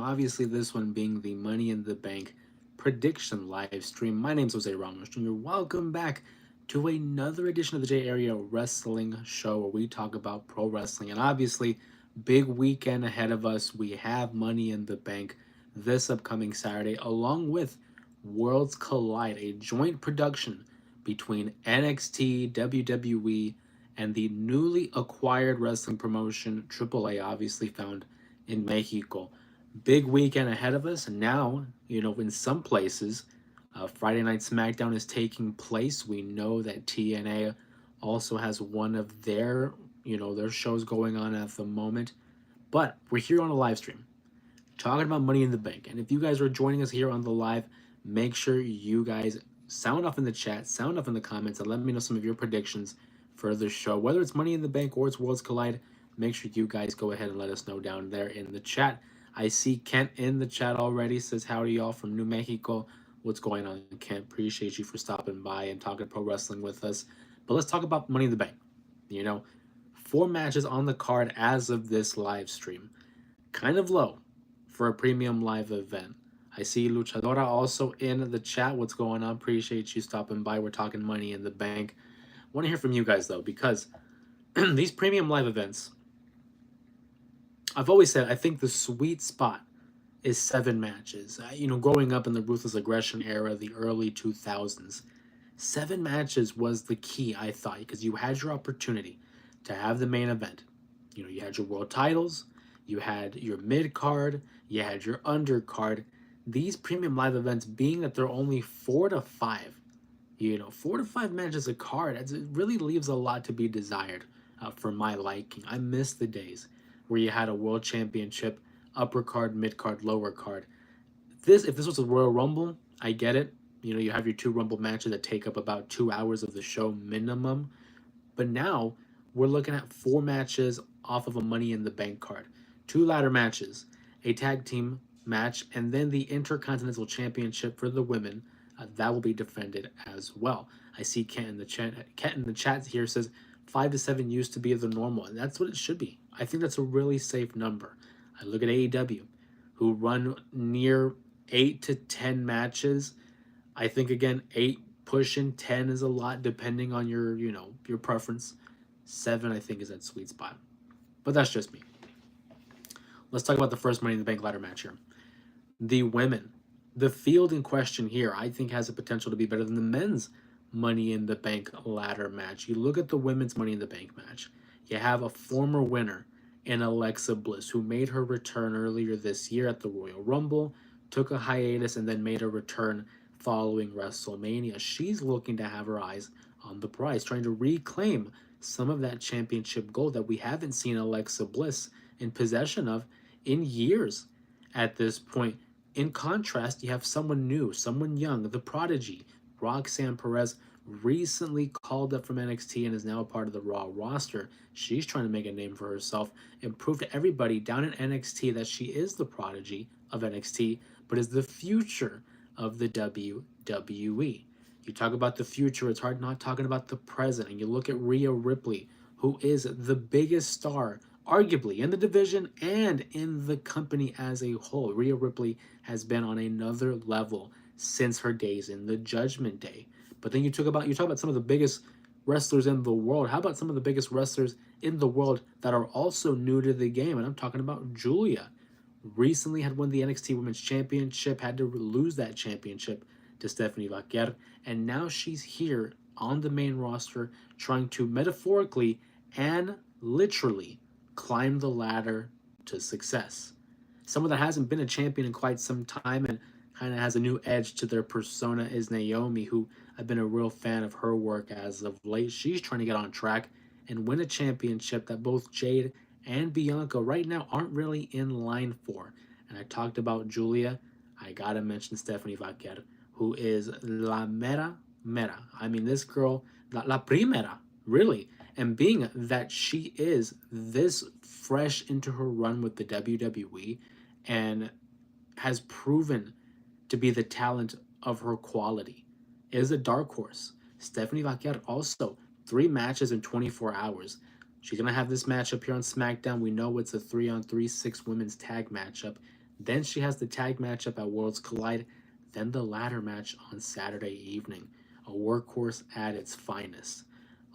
Obviously, this one being the Money in the Bank prediction live stream. My name's Jose Ramos Jr. Welcome back to another edition of the J Area Wrestling Show where we talk about pro wrestling. And obviously, big weekend ahead of us. We have Money in the Bank this upcoming Saturday, along with Worlds Collide, a joint production between NXT, WWE, and the newly acquired wrestling promotion AAA, obviously found in Mexico. Big weekend ahead of us. And now, in some places, Friday Night SmackDown is taking place. We know that TNA also has one of their shows going on at the moment. But we're here on a live stream talking about Money in the Bank. And if you guys are joining us here on the live, make sure you guys sound off in the chat, sound off in the comments, and let me know some of your predictions for the show. Whether it's Money in the Bank or it's Worlds Collide, make sure you guys go ahead and let us know down there in the chat. I see Kent in the chat already, says howdy y'all from New Mexico. What's going on, Kent? Appreciate you for stopping by and talking pro wrestling with us. But let's talk about Money in the Bank. 4 matches on the card as of this live stream. Kind of low for a premium live event. I see Luchadora also in the chat. What's going on? Appreciate you stopping by. We're talking Money in the Bank. Want to hear from you guys, though, because these premium live events, I've always said I think the sweet spot is 7 matches. Growing up in the Ruthless Aggression era, the early 2000s, 7 matches was the key, I thought, because you had your opportunity to have the main event. You had your world titles, you had your mid card, you had your undercard. These premium live events, being that they're only 4 to 5, 4 to 5 matches a card, it really leaves a lot to be desired for my liking. I miss the days where you had a world championship, upper card, mid card, lower card. If this was a Royal Rumble, I get it. You have your 2 Rumble matches that take up about 2 hours of the show minimum. But now we're looking at 4 matches off of a Money in the Bank card. 2 ladder matches, a tag team match, and then the Intercontinental Championship for the women. That will be defended as well. I see Kent in the chat here says 5 to 7 used to be the normal, and that's what it should be. I think that's a really safe number. I look at AEW, who run near 8 to 10 matches. I think again 8 pushing 10 is a lot depending on your preference. 7 I think is that sweet spot, but that's just me. Let's talk about the first Money in the Bank ladder match here. The women, the field in question here, I think has a potential to be better than the men's Money in the Bank ladder match. You look at the women's Money in the Bank match. You have a former winner in Alexa Bliss, who made her return earlier this year at the Royal Rumble, took a hiatus, and then made a return following WrestleMania. She's looking to have her eyes on the prize, trying to reclaim some of that championship gold that we haven't seen Alexa Bliss in possession of in years at this point. In contrast, you have someone new, someone young, the prodigy, Roxanne Perez, recently called up from NXT and is now a part of the Raw roster. She's trying to make a name for herself and prove to everybody down in NXT that she is the prodigy of NXT, but is the future of the WWE. You talk about the future, it's hard not talking about the present. And you look at Rhea Ripley, who is the biggest star, arguably, in the division and in the company as a whole. Rhea Ripley has been on another level since her days in the Judgment Day. But then you talk about some of the biggest wrestlers in the world. How about some of the biggest wrestlers in the world that are also new to the game? And I'm talking about Julia. Recently had won the NXT Women's Championship, had to lose that championship to Stephanie Vaquer, and now she's here on the main roster trying to metaphorically and literally climb the ladder to success. Someone that hasn't been a champion in quite some time and kind of has a new edge to their persona is Naomi, who I've been a real fan of her work as of late. She's trying to get on track and win a championship that both Jade and Bianca right now aren't really in line for. And I talked about Julia. I gotta mention Stephanie Vaquer, who is la mera mera. I mean, this girl, la primera, really. And being that she is this fresh into her run with the WWE and has proven to be the talent of her quality, is a dark horse. Stephanie Vaquer also 3 matches in 24 hours. She's going to have this matchup here on SmackDown. We know it's a 3-on-3 6 women's tag matchup. Then she has the tag matchup at Worlds Collide, then the ladder match on Saturday evening. A workhorse at its finest.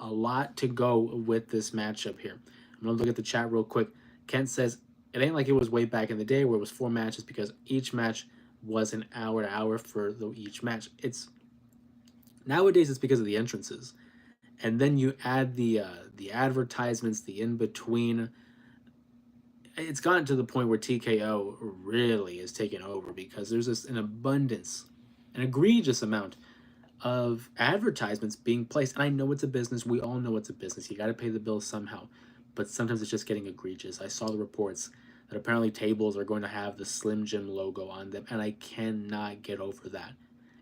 A lot to go with this matchup here. I'm going to look at the chat real quick. Kent says, it ain't like it was way back in the day where it was 4 matches because each match was an hour to hour for each match. It's nowadays it's because of the entrances, and then you add the advertisements, the in between. It's gotten to the point where TKO really is taking over because there's just an abundance, an egregious amount of advertisements being placed. And I know it's a business. We all know it's a business. You got to pay the bills somehow. But sometimes it's just getting egregious. I saw the reports that apparently tables are going to have the Slim Jim logo on them, and I cannot get over that.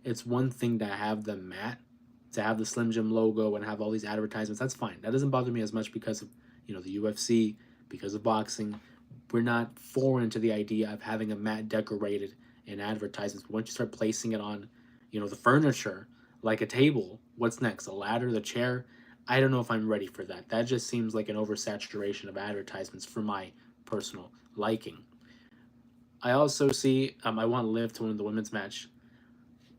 It's one thing to have the mat, to have the Slim Jim logo and have all these advertisements. That's fine. That doesn't bother me as much because of the UFC, because of boxing. We're not foreign to the idea of having a mat decorated in advertisements. But once you start placing it on, the furniture, like a table, what's next? A ladder, the chair? I don't know if I'm ready for that. That just seems like an oversaturation of advertisements for my personal liking. I also see I want Liv to win the women's match.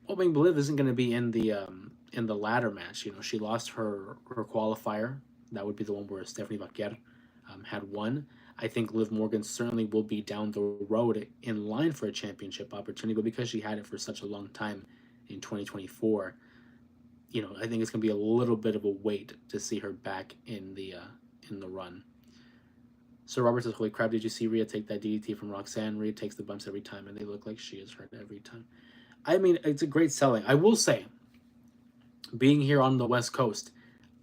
Well, I mean, Liv isn't going to be in the ladder match. She lost her qualifier. That would be the one where Stephanie Vaquer had won. I think Liv Morgan certainly will be down the road in line for a championship opportunity, but because she had it for such a long time in 2024, I think it's going to be a little bit of a wait to see her back in the run. So Robert says, "Holy crap! Did you see Rhea take that DDT from Roxanne? Rhea takes the bumps every time, and they look like she is hurt every time." I mean, it's a great selling. I will say, being here on the West Coast,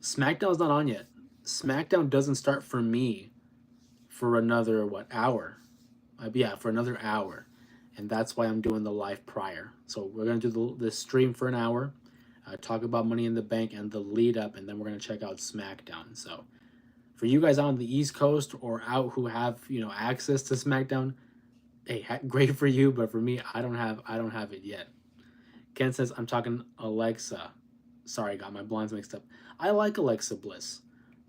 SmackDown's not on yet. SmackDown doesn't start for me for another hour? Yeah, for another hour, and that's why I'm doing the live prior. So we're gonna do the stream for an hour, talk about Money in the Bank and the lead up, and then we're gonna check out SmackDown. So for you guys on the East Coast or out who have access to SmackDown, hey, great for you. But for me, I don't have it yet. Ken says I'm talking Alexa. Sorry, I got my blinds mixed up. I like Alexa Bliss,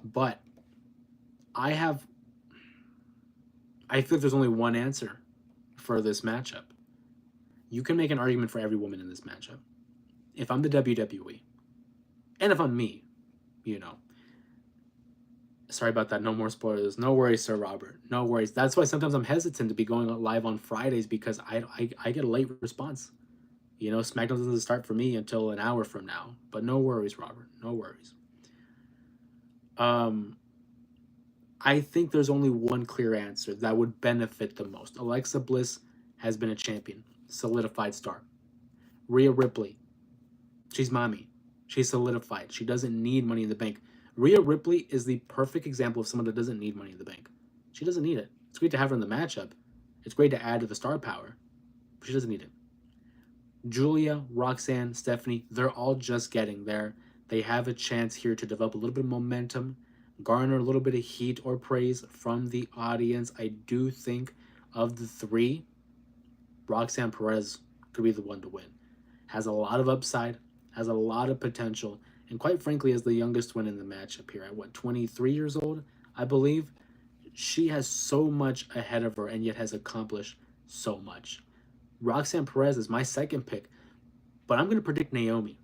but I feel there's only one answer for this matchup. You can make an argument for every woman in this matchup. If I'm the WWE, and if I'm me, Sorry about that. No more spoilers. No worries, Sir Robert. No worries. That's why sometimes I'm hesitant to be going live on Fridays because I get a late response. SmackDown doesn't start for me until an hour from now. But no worries, Robert. No worries. I think there's only one clear answer that would benefit the most. Alexa Bliss has been a champion, solidified star. Rhea Ripley, she's mommy. She's solidified. She doesn't need Money in the Bank. Rhea Ripley is the perfect example of someone that doesn't need Money in the Bank. She doesn't need it. It's great to have her in the matchup. It's great to add to the star power, but she doesn't need it. Julia, Roxanne, Stephanie, they're all just getting there. They have a chance here to develop a little bit of momentum, garner a little bit of heat or praise from the audience. I do think of the three, Roxanne Perez could be the one to win. Has a lot of upside, has a lot of potential, and quite frankly, is the youngest one in the matchup here at 23 years old, I believe. She has so much ahead of her and yet has accomplished so much. Roxanne Perez is my second pick, but I'm going to predict Naomi.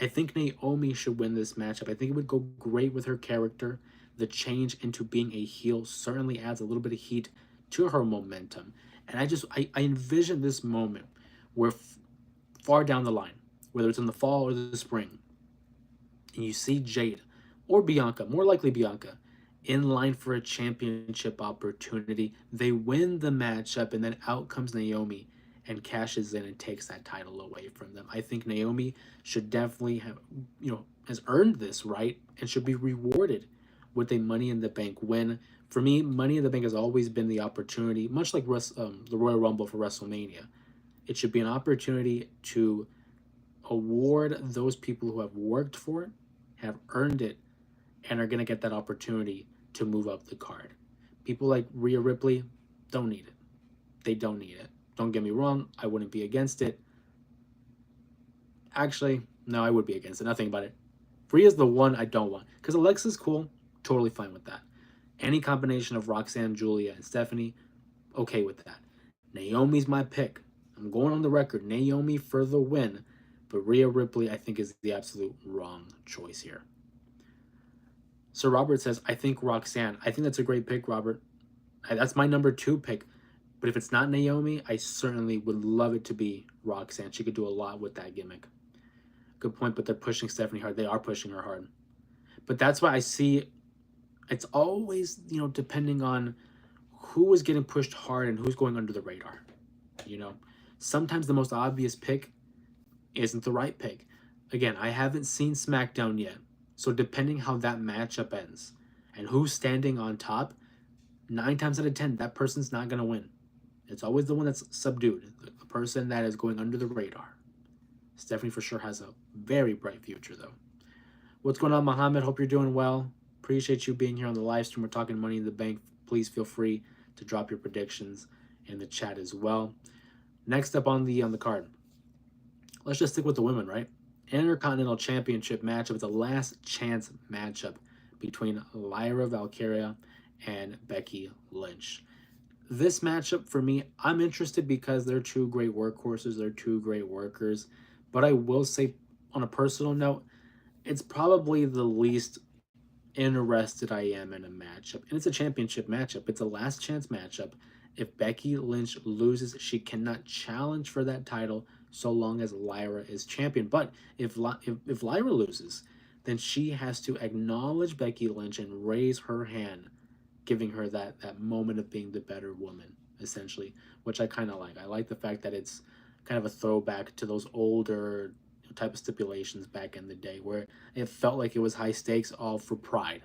I think Naomi should win this matchup. I think it would go great with her character. The change into being a heel certainly adds a little bit of heat to her momentum. And I envision this moment where far down the line, whether it's in the fall or the spring, and you see Jade or Bianca, more likely Bianca, in line for a championship opportunity. They win the matchup, and then out comes Naomi and cashes in and takes that title away from them. I think Naomi should definitely have, has earned this, right? And should be rewarded with a Money in the Bank win. For me, Money in the Bank has always been the opportunity, much like the Royal Rumble for WrestleMania. It should be an opportunity to award those people who have worked for it, have earned it, and are going to get that opportunity to move up the card. People like Rhea Ripley don't need it. They don't need it. Don't get me wrong, I wouldn't be against it. Actually, no, I would be against it. Nothing about it. Rhea's the one I don't want. Because Alexa's cool, totally fine with that. Any combination of Roxanne, Julia, and Stephanie, okay with that. Naomi's my pick. I'm going on the record. Naomi for the win. But Rhea Ripley, I think, is the absolute wrong choice here. So Robert says, I think Roxanne. I think that's a great pick, Robert. That's my number 2 pick. But if it's not Naomi, I certainly would love it to be Roxanne. She could do a lot with that gimmick. Good point, but they're pushing Stephanie hard. They are pushing her hard. But that's why I see it's always, depending on who is getting pushed hard and who's going under the radar. You know, sometimes the most obvious pick isn't the right pick. Again, I haven't seen SmackDown yet. So depending how that matchup ends and who's standing on top, 9 times out of 10, that person's not going to win. It's always the one that's subdued, the person that is going under the radar. Stephanie for sure has a very bright future, though. What's going on, Mohammed? Hope you're doing well. Appreciate you being here on the live stream. We're talking Money in the Bank. Please feel free to drop your predictions in the chat as well. Next up on the card, let's just stick with the women, right? Intercontinental Championship matchup. It's a last chance matchup between Lyra Valkyria and Becky Lynch. This matchup for me, I'm interested because they're 2 great workhorses. They're 2 great workers. But I will say, on a personal note, it's probably the least interested I am in a matchup. And it's a championship matchup. It's a last chance matchup. If Becky Lynch loses, she cannot challenge for that title so long as Lyra is champion. But if Lyra loses, then she has to acknowledge Becky Lynch and raise her hand, giving her that moment of being the better woman, essentially, which I kind of like. I like the fact that it's kind of a throwback to those older type of stipulations back in the day where it felt like it was high stakes all for pride,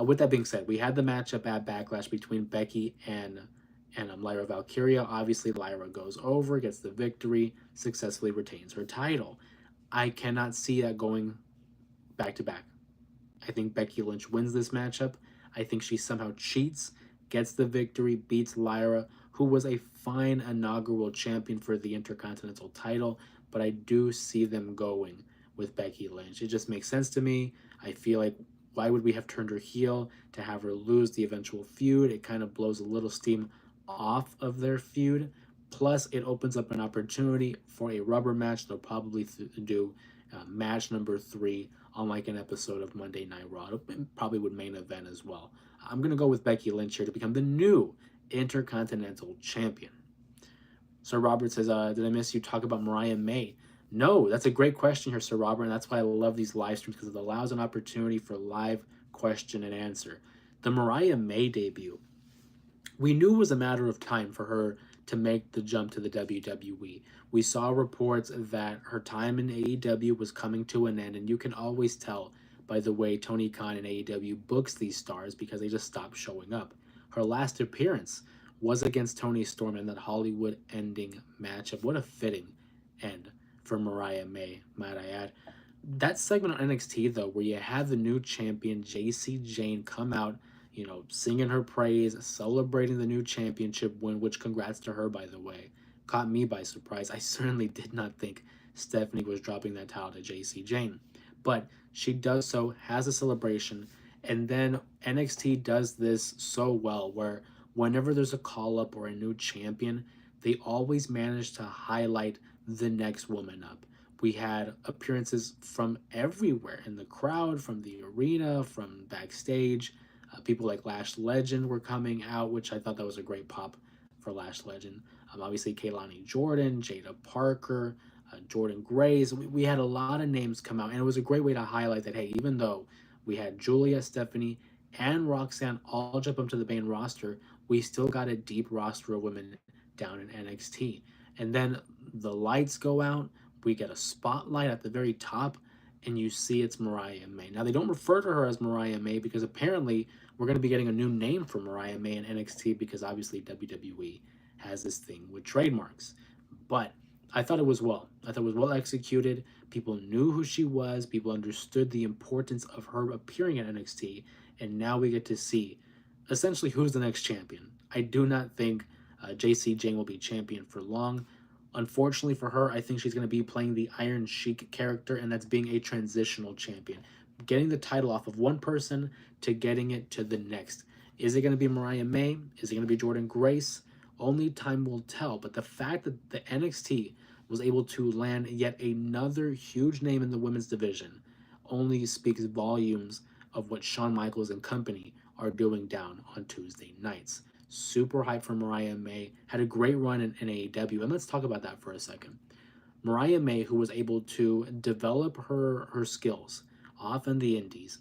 with that being said, we had the matchup at Backlash between Becky and Lyra Valkyria. Obviously, Lyra goes over, gets the victory, successfully retains her title. I cannot see that going back to back. I think Becky Lynch wins this matchup. I think she somehow cheats, gets the victory, beats Lyra, who was a fine inaugural champion for the Intercontinental title, but I do see them going with Becky Lynch. It just makes sense to me. I feel like, why would we have turned her heel to have her lose the eventual feud? It kind of blows a little steam off of their feud. Plus, it opens up an opportunity for a rubber match. They'll probably do match number 3 on like an episode of Monday Night Raw. It probably would main event as well. I'm going to go with Becky Lynch here to become the new Intercontinental Champion. Sir Robert says, did I miss you talk about Mariah May? No, that's a great question here, Sir Robert, and that's why I love these live streams, because it allows an opportunity for live question and answer. The Mariah May debut, we knew it was a matter of time for her to make the jump to the WWE. We saw reports that her time in AEW was coming to an end, and you can always tell by the way Tony Khan and AEW books these stars because they just stop showing up. Her last appearance was against Toni Storm in that Hollywood ending matchup. What a fitting end for Mariah May, might I add. That segment on NXT, though, where you had the new champion, JC Jane, come out, singing her praise, celebrating the new championship win, which congrats to her, by the way, caught me by surprise. I certainly did not think Stephanie was dropping that title to JC Jane. But she does so, has a celebration, and then NXT does this so well where whenever there's a call-up or a new champion, they always manage to highlight the next woman up. We had appearances from everywhere in the crowd, from the arena, from backstage. People like Lash Legend were coming out, which I thought that was a great pop for Lash Legend. Obviously, Kaylani Jordan, Jada Parker, Jordan Grace. We had a lot of names come out, and it was a great way to highlight that, hey, even though we had Julia, Stephanie, and Roxanne all jump up to the main roster, we still got a deep roster of women down in NXT. And then the lights go out, we get a spotlight at the very top, and you see it's Mariah May. Now, they don't refer to her as Mariah May because apparently we're going to be getting a new name for Mariah May in NXT because obviously WWE has this thing with trademarks. But I thought it was well. I thought it was well executed. People knew who she was. People understood the importance of her appearing at NXT. And now we get to see essentially who's the next champion. I do not think JC Jane will be champion for long. Unfortunately for her, I think she's going to be playing the Iron Sheik character, and that's being a transitional champion. Getting the title off of one person to getting it to the next. Is it going to be Mariah May? Is it going to be Jordan Grace? Only time will tell. But the fact that the NXT was able to land yet another huge name in the women's division only speaks volumes of what Shawn Michaels and company are doing down on Tuesday nights. Super hype for Mariah May. Had a great run in AEW. And let's talk about that for a second. Mariah May, who was able to develop her skills off in the indies,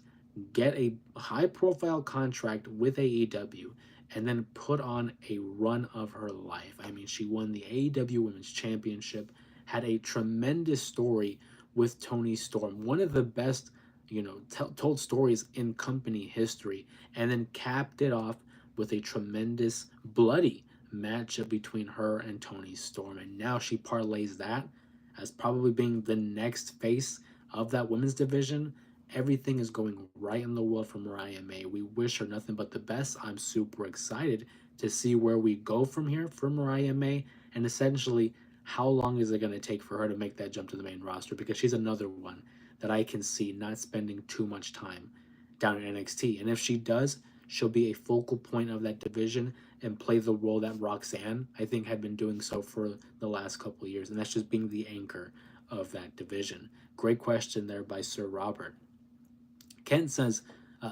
get a high profile contract with AEW, and then put on a run of her life. I mean, she won the AEW Women's Championship, had a tremendous story with Toni Storm, one of the best, told stories in company history, and then capped it off with a tremendous, bloody matchup between her and Toni Storm. And now she parlays that as probably being the next face of that women's division. Everything is going right in the world for Mariah May. We wish her nothing but the best. I'm super excited to see where we go from here for Mariah May, and essentially how long is it going to take for her to make that jump to the main roster, because she's another one that I can see not spending too much time down in NXT. And if she does, she'll be a focal point of that division and play the role that Roxanne, I think, had been doing so for the last couple of years, and that's just being the anchor of that division. Great question there by Sir Robert. Kent says,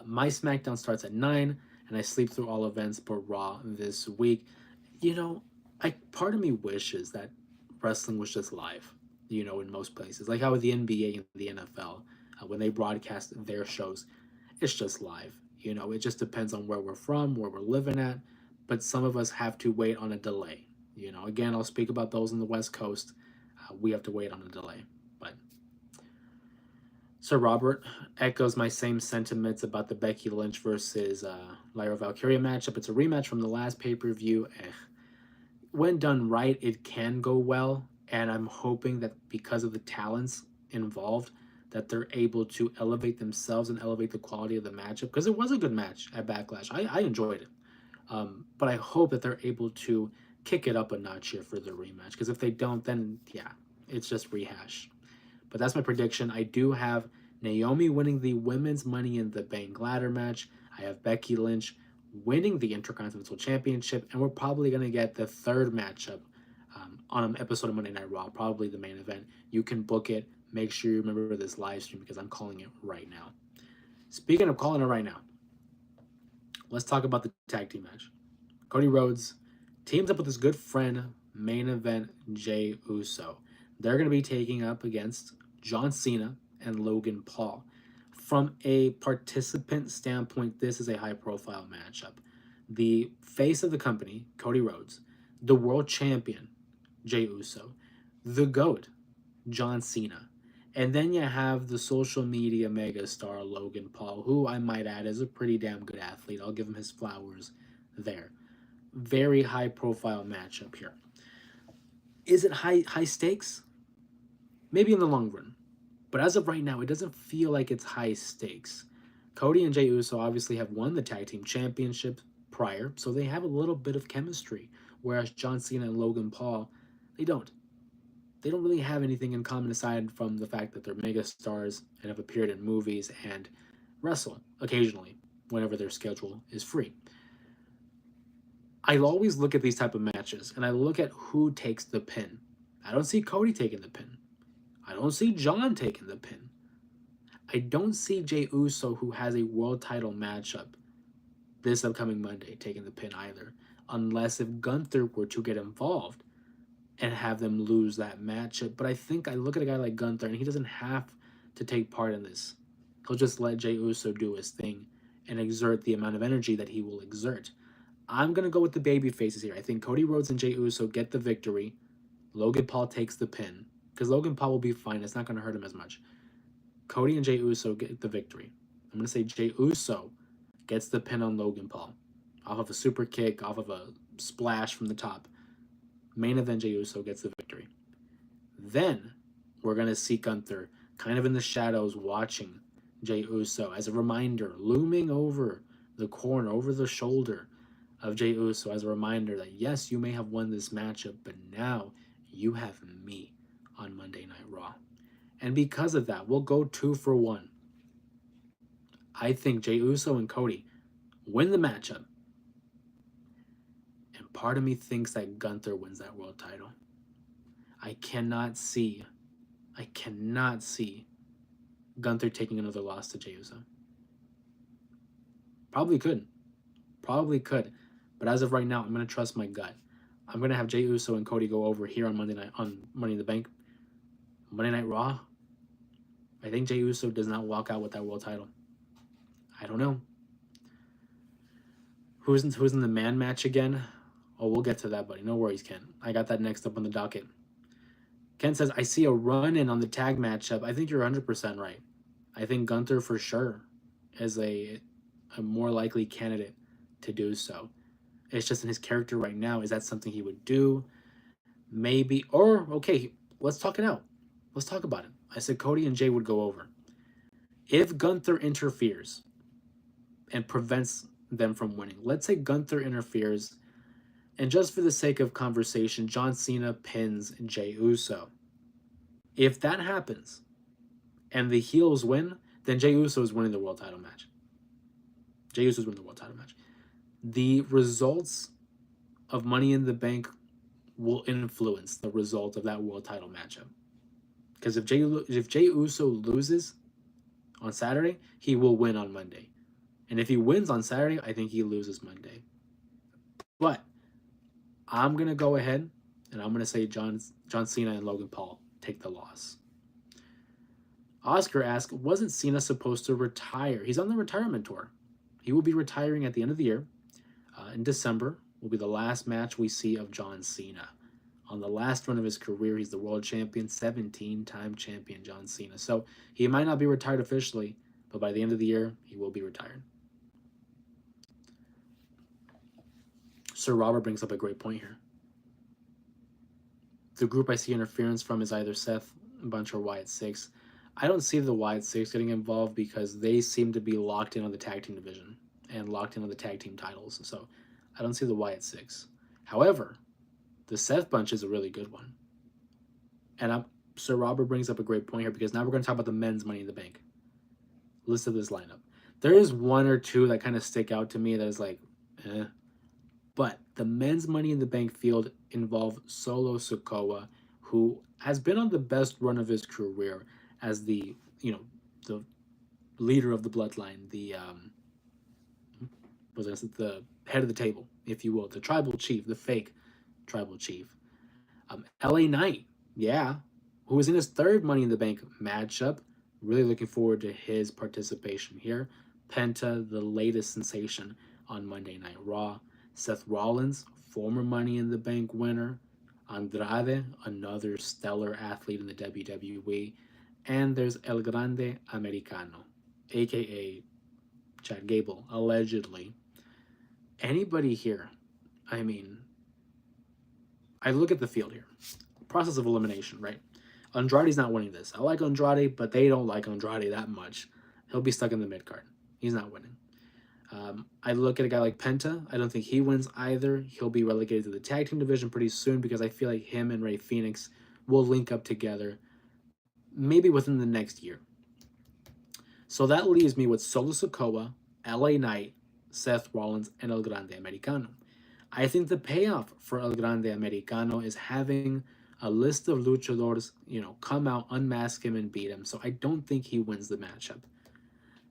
my SmackDown starts at 9, and I sleep through all events but Raw this week. Part of me wishes that wrestling was just live, in most places. Like how with the NBA and the NFL, when they broadcast their shows, it's just live. It just depends on where we're from, where we're living at, but some of us have to wait on a delay. Again, I'll speak about those on the West Coast. We have to wait on a delay. But Sir Robert echoes my same sentiments about the Becky Lynch versus Lyra Valkyria matchup. It's a rematch from the last pay-per-view. When done right, it can go well, and I'm hoping that because of the talents involved, that they're able to elevate themselves and elevate the quality of the matchup, because it was a good match at Backlash. I enjoyed it. But I hope that they're able to kick it up a notch here for the rematch, because if they don't, then yeah, it's just rehash. But that's my prediction. I do have Naomi winning the women's Money in the Bank ladder match. I have Becky Lynch winning the Intercontinental Championship, and we're probably going to get the third matchup on an episode of Monday Night Raw, probably the main event. You can book it. Make sure you remember this live stream, because I'm calling it right now. Speaking of calling it right now, let's talk about the tag team match. Cody Rhodes teams up with his good friend, main event Jey Uso. They're going to be taking up against John Cena and Logan Paul. From a participant standpoint, this is a high-profile matchup. The face of the company, Cody Rhodes, the world champion, Jey Uso, the GOAT, John Cena, and then you have the social media megastar, Logan Paul, who I might add is a pretty damn good athlete. I'll give him his flowers there. Very high-profile matchup here. Is it high stakes? Maybe in the long run. But as of right now, it doesn't feel like it's high stakes. Cody and Jey Uso obviously have won the tag team championship prior, so they have a little bit of chemistry. Whereas John Cena and Logan Paul, they don't. They don't really have anything in common aside from the fact that they're mega stars and have appeared in movies and wrestle occasionally whenever their schedule is free. I always look at these type of matches and I look at who takes the pin. I don't see Cody taking the pin. I don't see John taking the pin. I don't see Jey Uso, who has a world title matchup this upcoming Monday, taking the pin either, unless if Gunther were to get involved and have them lose that matchup. But I think I look at a guy like Gunther, and he doesn't have to take part in this. He'll just let Jey Uso do his thing and exert the amount of energy that he will exert. I'm going to go with the baby faces here. I think Cody Rhodes and Jey Uso get the victory. Logan Paul takes the pin, because Logan Paul will be fine. It's not going to hurt him as much. Cody and Jey Uso get the victory. I'm going to say Jey Uso gets the pin on Logan Paul off of a super kick, off of a splash from the top. Main event, Jey Uso gets the victory. Then we're going to see Gunther kind of in the shadows watching Jey Uso as a reminder, looming over the corner, over the shoulder of Jey Uso as a reminder that, yes, you may have won this matchup, but now you have me on Monday Night Raw. And because of that, we'll go 2 for 1. I think Jey Uso and Cody win the matchup and part of me thinks that Gunther wins that world title. I cannot see Gunther taking another loss to Jey Uso. Probably could. But as of right now, I'm going to trust my gut. I'm going to have Jey Uso and Cody go over here on Monday night, on Money in the Bank. Monday Night Raw, I think Jey Uso does not walk out with that world title. I don't know. Who's in the man match again? Oh, we'll get to that, buddy. No worries, Ken. I got that next up on the docket. Ken says, I see a run-in on the tag matchup. I think you're 100% right. I think Gunther for sure is a more likely candidate to do so. It's just in his character right now. Is that something he would do? Maybe. Or, okay, let's talk it out. Let's talk about it. I said Cody and Jay would go over. If Gunther interferes and prevents them from winning, let's say Gunther interferes, and just for the sake of conversation, John Cena pins Jey Uso. If that happens and the heels win, then Jey Uso is winning the world title match. Jey Uso is winning the world title match. The results of Money in the Bank will influence the result of that world title matchup. Because if Jey Uso loses on Saturday, he will win on Monday. And if he wins on Saturday, I think he loses Monday. But I'm going to go ahead and I'm going to say John Cena and Logan Paul take the loss. Oscar asked, wasn't Cena supposed to retire? He's on the retirement tour. He will be retiring at the end of the year. In December will be the last match we see of John Cena. On the last run of his career, he's the world champion, 17-time champion John Cena. So he might not be retired officially, but by the end of the year, he will be retired. Sir Robert brings up a great point here. The group I see interference from is either Seth Bunch or Wyatt Six. I don't see the Wyatt Six getting involved because they seem to be locked in on the tag team division and locked in on the tag team titles. So I don't see the Wyatt Six. However, the Seth Bunch is a really good one. And Sir Robert brings up a great point here because now we're going to talk about the men's Money in the Bank. List of this lineup. There is one or two that kind of stick out to me that is like, eh. But the men's Money in the Bank field involve Solo Sikoa, who has been on the best run of his career as the leader of the bloodline, the head of the table, if you will, the tribal chief, the fake tribal chief. LA Knight, who was in his third Money in the Bank matchup. Really looking forward to his participation here. Penta, the latest sensation on Monday Night Raw. Seth Rollins, former Money in the Bank winner. Andrade, another stellar athlete in the WWE. And there's El Grande Americano, a.k.a. Chad Gable, allegedly. Anybody here, I mean, I look at the field here. Process of elimination, right? Andrade's not winning this. I like Andrade, but they don't like Andrade that much. He'll be stuck in the mid-card. He's not winning. I look at a guy like Penta. I don't think he wins either. He'll be relegated to the tag team division pretty soon because I feel like him and Rey Fenix will link up together maybe within the next year. So that leaves me with Solo Sikoa, LA Knight, Seth Rollins, and El Grande Americano. I think the payoff for El Grande Americano is having a list of luchadors, come out, unmask him, and beat him. So I don't think he wins the matchup.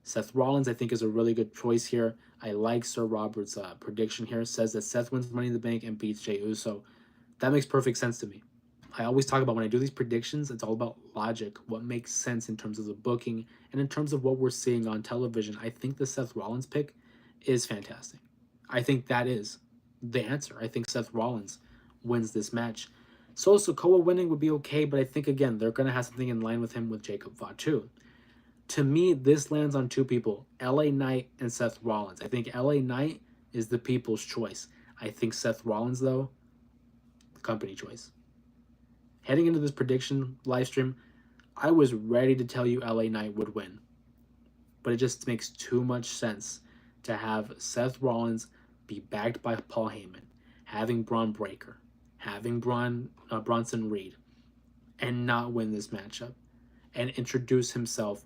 Seth Rollins, I think, is a really good choice here. I like Sir Robert's prediction here. It says that Seth wins Money in the Bank and beats Jey Uso. That makes perfect sense to me. I always talk about when I do these predictions, it's all about logic, what makes sense in terms of the booking, and in terms of what we're seeing on television. I think the Seth Rollins pick is fantastic. I think that is the answer. I think Seth Rollins wins this match. Solo Sikoa winning would be okay, but I think, again, they're going to have something in line with him with Jacob Fatu. To me, this lands on two people, LA Knight and Seth Rollins. I think LA Knight is the people's choice. I think Seth Rollins, though, the company choice. Heading into this prediction live stream, I was ready to tell you LA Knight would win. But it just makes too much sense to have Seth Rollins be backed by Paul Heyman, having Braun Breaker, having Bronson Reed, and not win this matchup, and introduce himself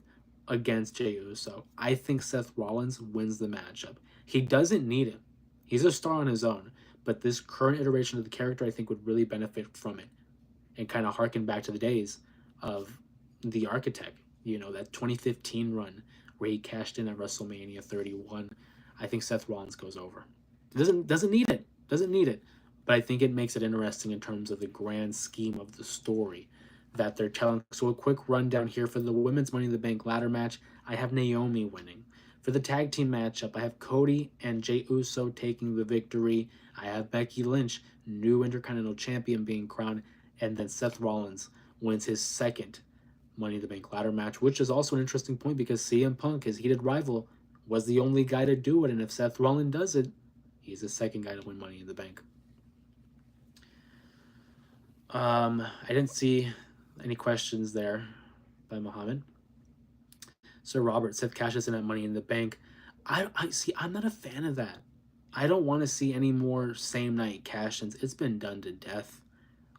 against Jey Uso. I think Seth Rollins wins the matchup. He doesn't need it. He's a star on his own. but this current iteration of the character I think would really benefit from it and kind of harken back to the days of the Architect, that 2015 run where he cashed in at WrestleMania 31. I think Seth Rollins goes over. Doesn't need it. Doesn't need it. But I think it makes it interesting in terms of the grand scheme of the story that they're telling. So a quick rundown here for the women's Money in the Bank ladder match. I have Naomi winning. For the tag team matchup, I have Cody and Jey Uso taking the victory. I have Becky Lynch, new Intercontinental Champion, being crowned, and then Seth Rollins wins his second Money in the Bank ladder match, which is also an interesting point because CM Punk, his heated rival, was the only guy to do it, and if Seth Rollins does it, he's the second guy to win Money in the Bank. I didn't see any questions there by Muhammad. Sir Robert, Seth cashes in at Money in the Bank. I see. I'm not a fan of that. I don't want to see any more same night cash-ins. It's been done to death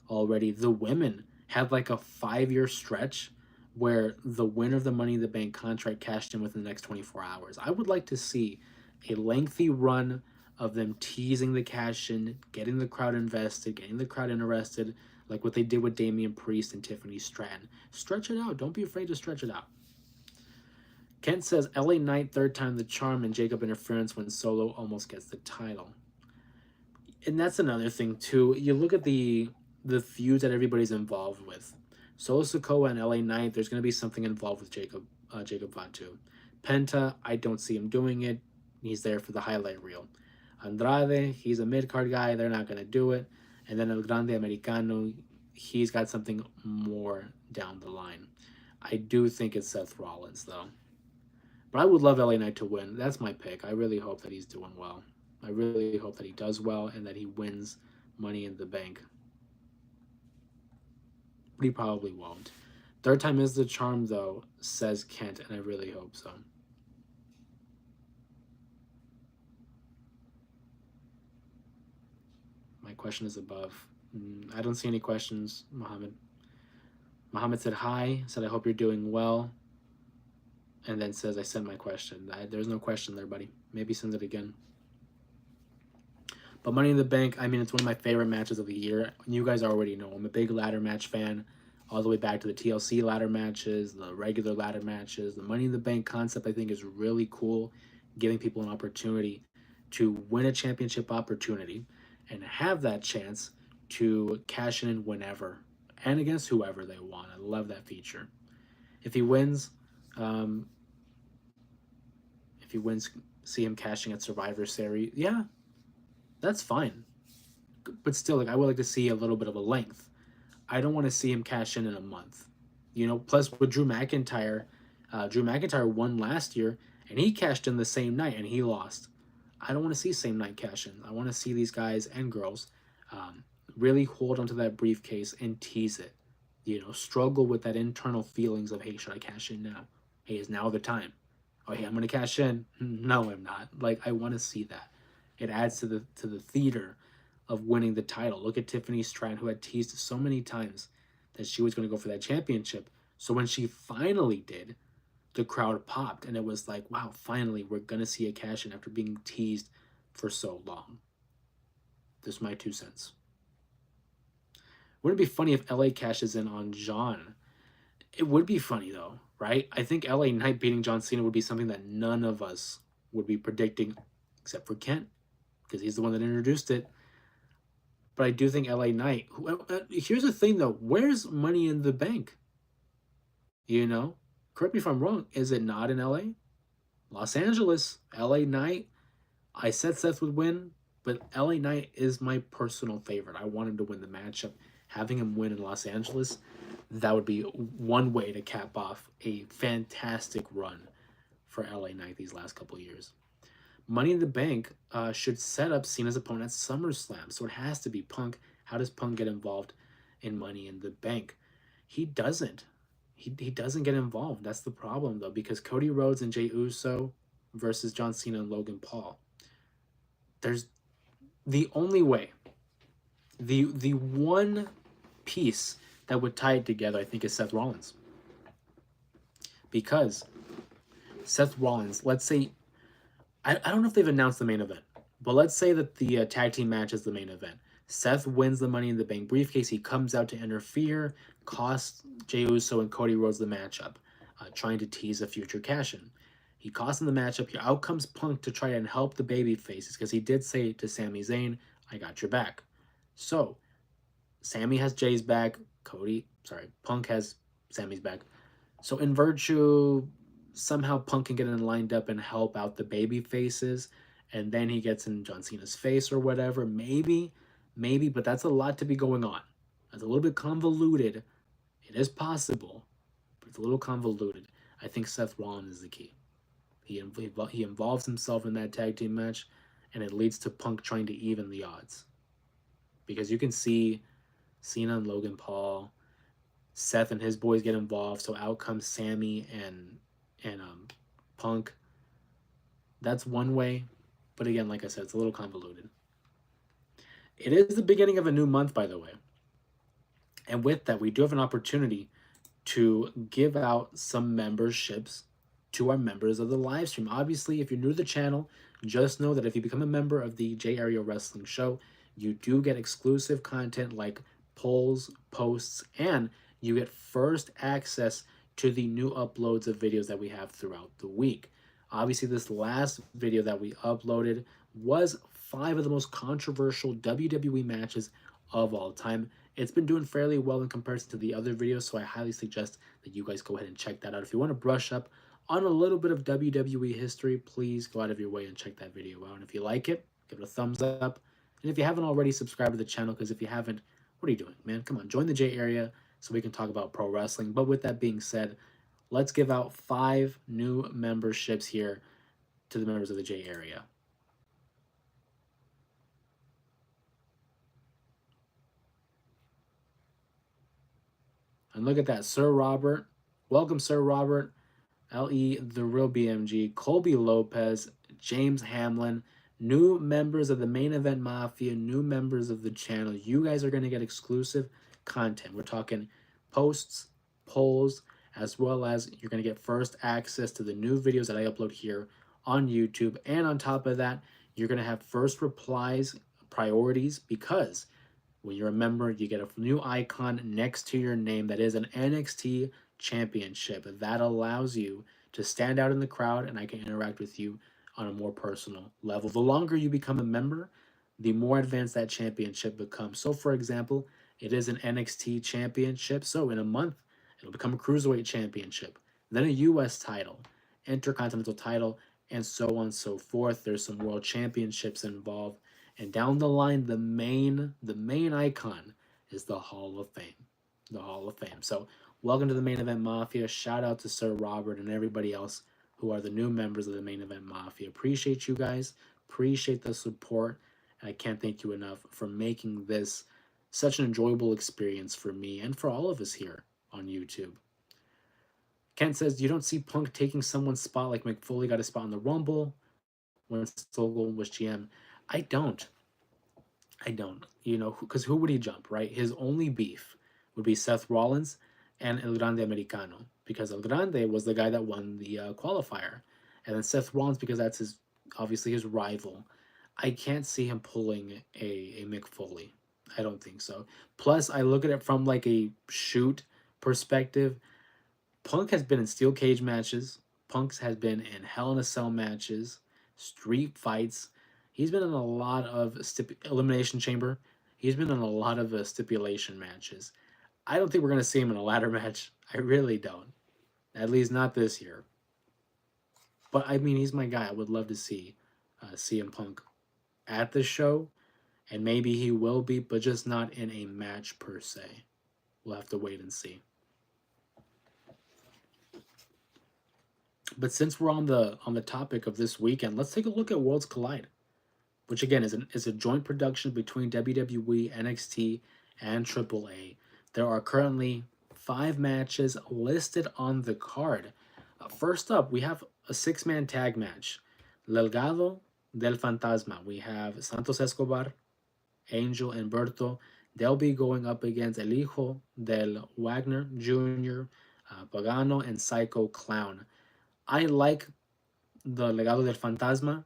already. The women had like a 5-year stretch where the winner of the Money in the Bank contract cashed in within the next 24 hours. I would like to see a lengthy run of them teasing the cash in, getting the crowd invested, getting the crowd interested, like what they did with Damian Priest and Tiffany Stratton. Stretch it out. Don't be afraid to stretch it out. Kent says LA Knight, third time the charm, and Jacob interference when Solo almost gets the title. And that's another thing too. You look at the feuds that everybody's involved with. Solo Sikoa and LA Knight, there's going to be something involved with Jacob Fatu. Penta, I don't see him doing it. He's there for the highlight reel. Andrade, he's a mid-card guy. They're not going to do it. And then El Grande Americano, he's got something more down the line. I do think it's Seth Rollins, though. But I would love LA Knight to win. That's my pick. I really hope that he's doing well. I really hope that he does well and that he wins Money in the Bank. But he probably won't. Third time is the charm, though, says Kent, and I really hope so. My question is above. I don't see any questions, Muhammad. Muhammad said hi, said I hope you're doing well, and then says I sent my question. There's no question there, buddy. Maybe send it again. But Money in the Bank, I mean, it's one of my favorite matches of the year. You guys already know I'm a big ladder match fan, all the way back to the TLC ladder matches, the regular ladder matches. The Money in the Bank concept, I think, is really cool, giving people an opportunity to win a championship opportunity and have that chance to cash in whenever and against whoever they want. I love that feature. If he wins, see him cashing at Survivor Series. Yeah, that's fine. But still, like, I would like to see a little bit of a length. I don't want to see him cash in a month. Plus with Drew McIntyre won last year, and he cashed in the same night, and he lost. I don't want to see same night cash in. I want to see these guys and girls really hold onto that briefcase and tease it. Struggle with that internal feelings of, hey, should I cash in now? Hey, is now the time? Oh, hey, I'm going to cash in. No, I'm not. Like, I want to see that. It adds to the theater of winning the title. Look at Tiffany Stratton, who had teased so many times that she was going to go for that championship. So when she finally did, the crowd popped, and it was like, wow, finally, we're going to see a cash-in after being teased for so long. This is my 2 cents. Wouldn't it be funny if LA cashes in on John? It would be funny, though, right? I think LA Knight beating John Cena would be something that none of us would be predicting, except for Kent, because he's the one that introduced it. But I do think LA Knight... here's the thing, though. Where's Money in the Bank? Correct me if I'm wrong. Is it not in LA? Los Angeles. LA Knight. I said Seth would win, but LA Knight is my personal favorite. I want him to win the matchup. Having him win in Los Angeles, that would be one way to cap off a fantastic run for LA Knight these last couple of years. Money in the Bank should set up Cena's opponent at SummerSlam, so it has to be Punk. How does Punk get involved in Money in the Bank? He doesn't. He doesn't get involved. That's the problem, though, because Cody Rhodes and Jey Uso versus John Cena and Logan Paul. There's the only way, the one piece that would tie it together, I think, is Seth Rollins. Because Seth Rollins, let's say, I don't know if they've announced the main event. But let's say that the tag team match is the main event. Seth wins the Money in the Bank briefcase. He comes out to interfere, costs Jey Uso and Cody Rhodes the matchup, trying to tease a future cash in. He costs him the matchup. Out comes Punk to try and help the baby faces because he did say to Sami Zayn, I got your back. So, Sammy has Jay's back. Punk has Sammy's back. So, in virtue, somehow Punk can get in lined up and help out the baby faces, and then he gets in John Cena's face or whatever. Maybe, but that's a lot to be going on. That's a little bit convoluted. It is possible, but it's a little convoluted. I think Seth Rollins is the key. He involves himself in that tag team match, and it leads to Punk trying to even the odds. Because you can see Cena and Logan Paul, Seth and his boys get involved, so out comes Sammy and Punk. That's one way, but again, like I said, it's a little convoluted. It is the beginning of a new month, by the way, and with that, we do have an opportunity to give out some memberships to our members of the live stream. Obviously, if you're new to the channel, just know that if you become a member of the J Area Wrestling Show, you do get exclusive content like polls, posts, and you get first access to the new uploads of videos that we have throughout the week. Obviously, this last video that we uploaded was 5 of the most controversial WWE matches of all time. It's been doing fairly well in comparison to the other videos, so I highly suggest that you guys go ahead and check that out. If you want to brush up on a little bit of WWE history, please go out of your way and check that video out. And if you like it, give it a thumbs up. And if you haven't already, subscribe to the channel, because if you haven't, what are you doing, man? Come on, join the J Area so we can talk about pro wrestling. But with that being said, let's give out 5 new memberships here to the members of the J Area. And look at that, Sir Robert. Welcome, Sir Robert. LE, The Real BMG, Colby Lopez, James Hamlin, new members of the Main Event Mafia, new members of the channel. You guys are going to get exclusive content. We're talking posts, polls, as well as you're going to get first access to the new videos that I upload here on YouTube. And on top of that, you're going to have first replies, priorities, because when you're a member, you get a new icon next to your name that is an NXT championship. That allows you to stand out in the crowd, and I can interact with you on a more personal level. The longer you become a member, the more advanced that championship becomes. So, for example, it is an NXT championship. So, in a month, it'll become a cruiserweight championship, then a US title, intercontinental title, and so on and so forth. There's some world championships involved. And down the line, the main icon is the Hall of Fame. The Hall of Fame. So welcome to the Main Event Mafia. Shout out to Sir Robert and everybody else who are the new members of the Main Event Mafia. Appreciate you guys. Appreciate the support. And I can't thank you enough for making this such an enjoyable experience for me and for all of us here on YouTube. Kent says, you don't see Punk taking someone's spot like Mick Foley got a spot in the Rumble when Stone was GM. I don't. Because who would he jump, right? His only beef would be Seth Rollins and El Grande Americano, because El Grande was the guy that won the qualifier. And then Seth Rollins, because that's obviously his rival. I can't see him pulling a Mick Foley. I don't think so. Plus, I look at it from like a shoot perspective. Punk has been in steel cage matches. Punk has been in Hell in a Cell matches, street fights. He's been in a lot of Elimination Chamber. He's been in a lot of stipulation matches. I don't think we're going to see him in a ladder match. I really don't. At least not this year. But I mean, he's my guy. I would love to see CM Punk at the show. And maybe he will be, but just not in a match per se. We'll have to wait and see. But since we're on the topic of this weekend, let's take a look at Worlds Collide, which again is a joint production between WWE, NXT, and AAA. There are currently 5 matches listed on the card. First up, we have a 6-man tag match. Legado del Fantasma. We have Santos Escobar, Angel, and Berto. They'll be going up against El Hijo del Wagner Jr., Pagano, and Psycho Clown. I like the Legado del Fantasma.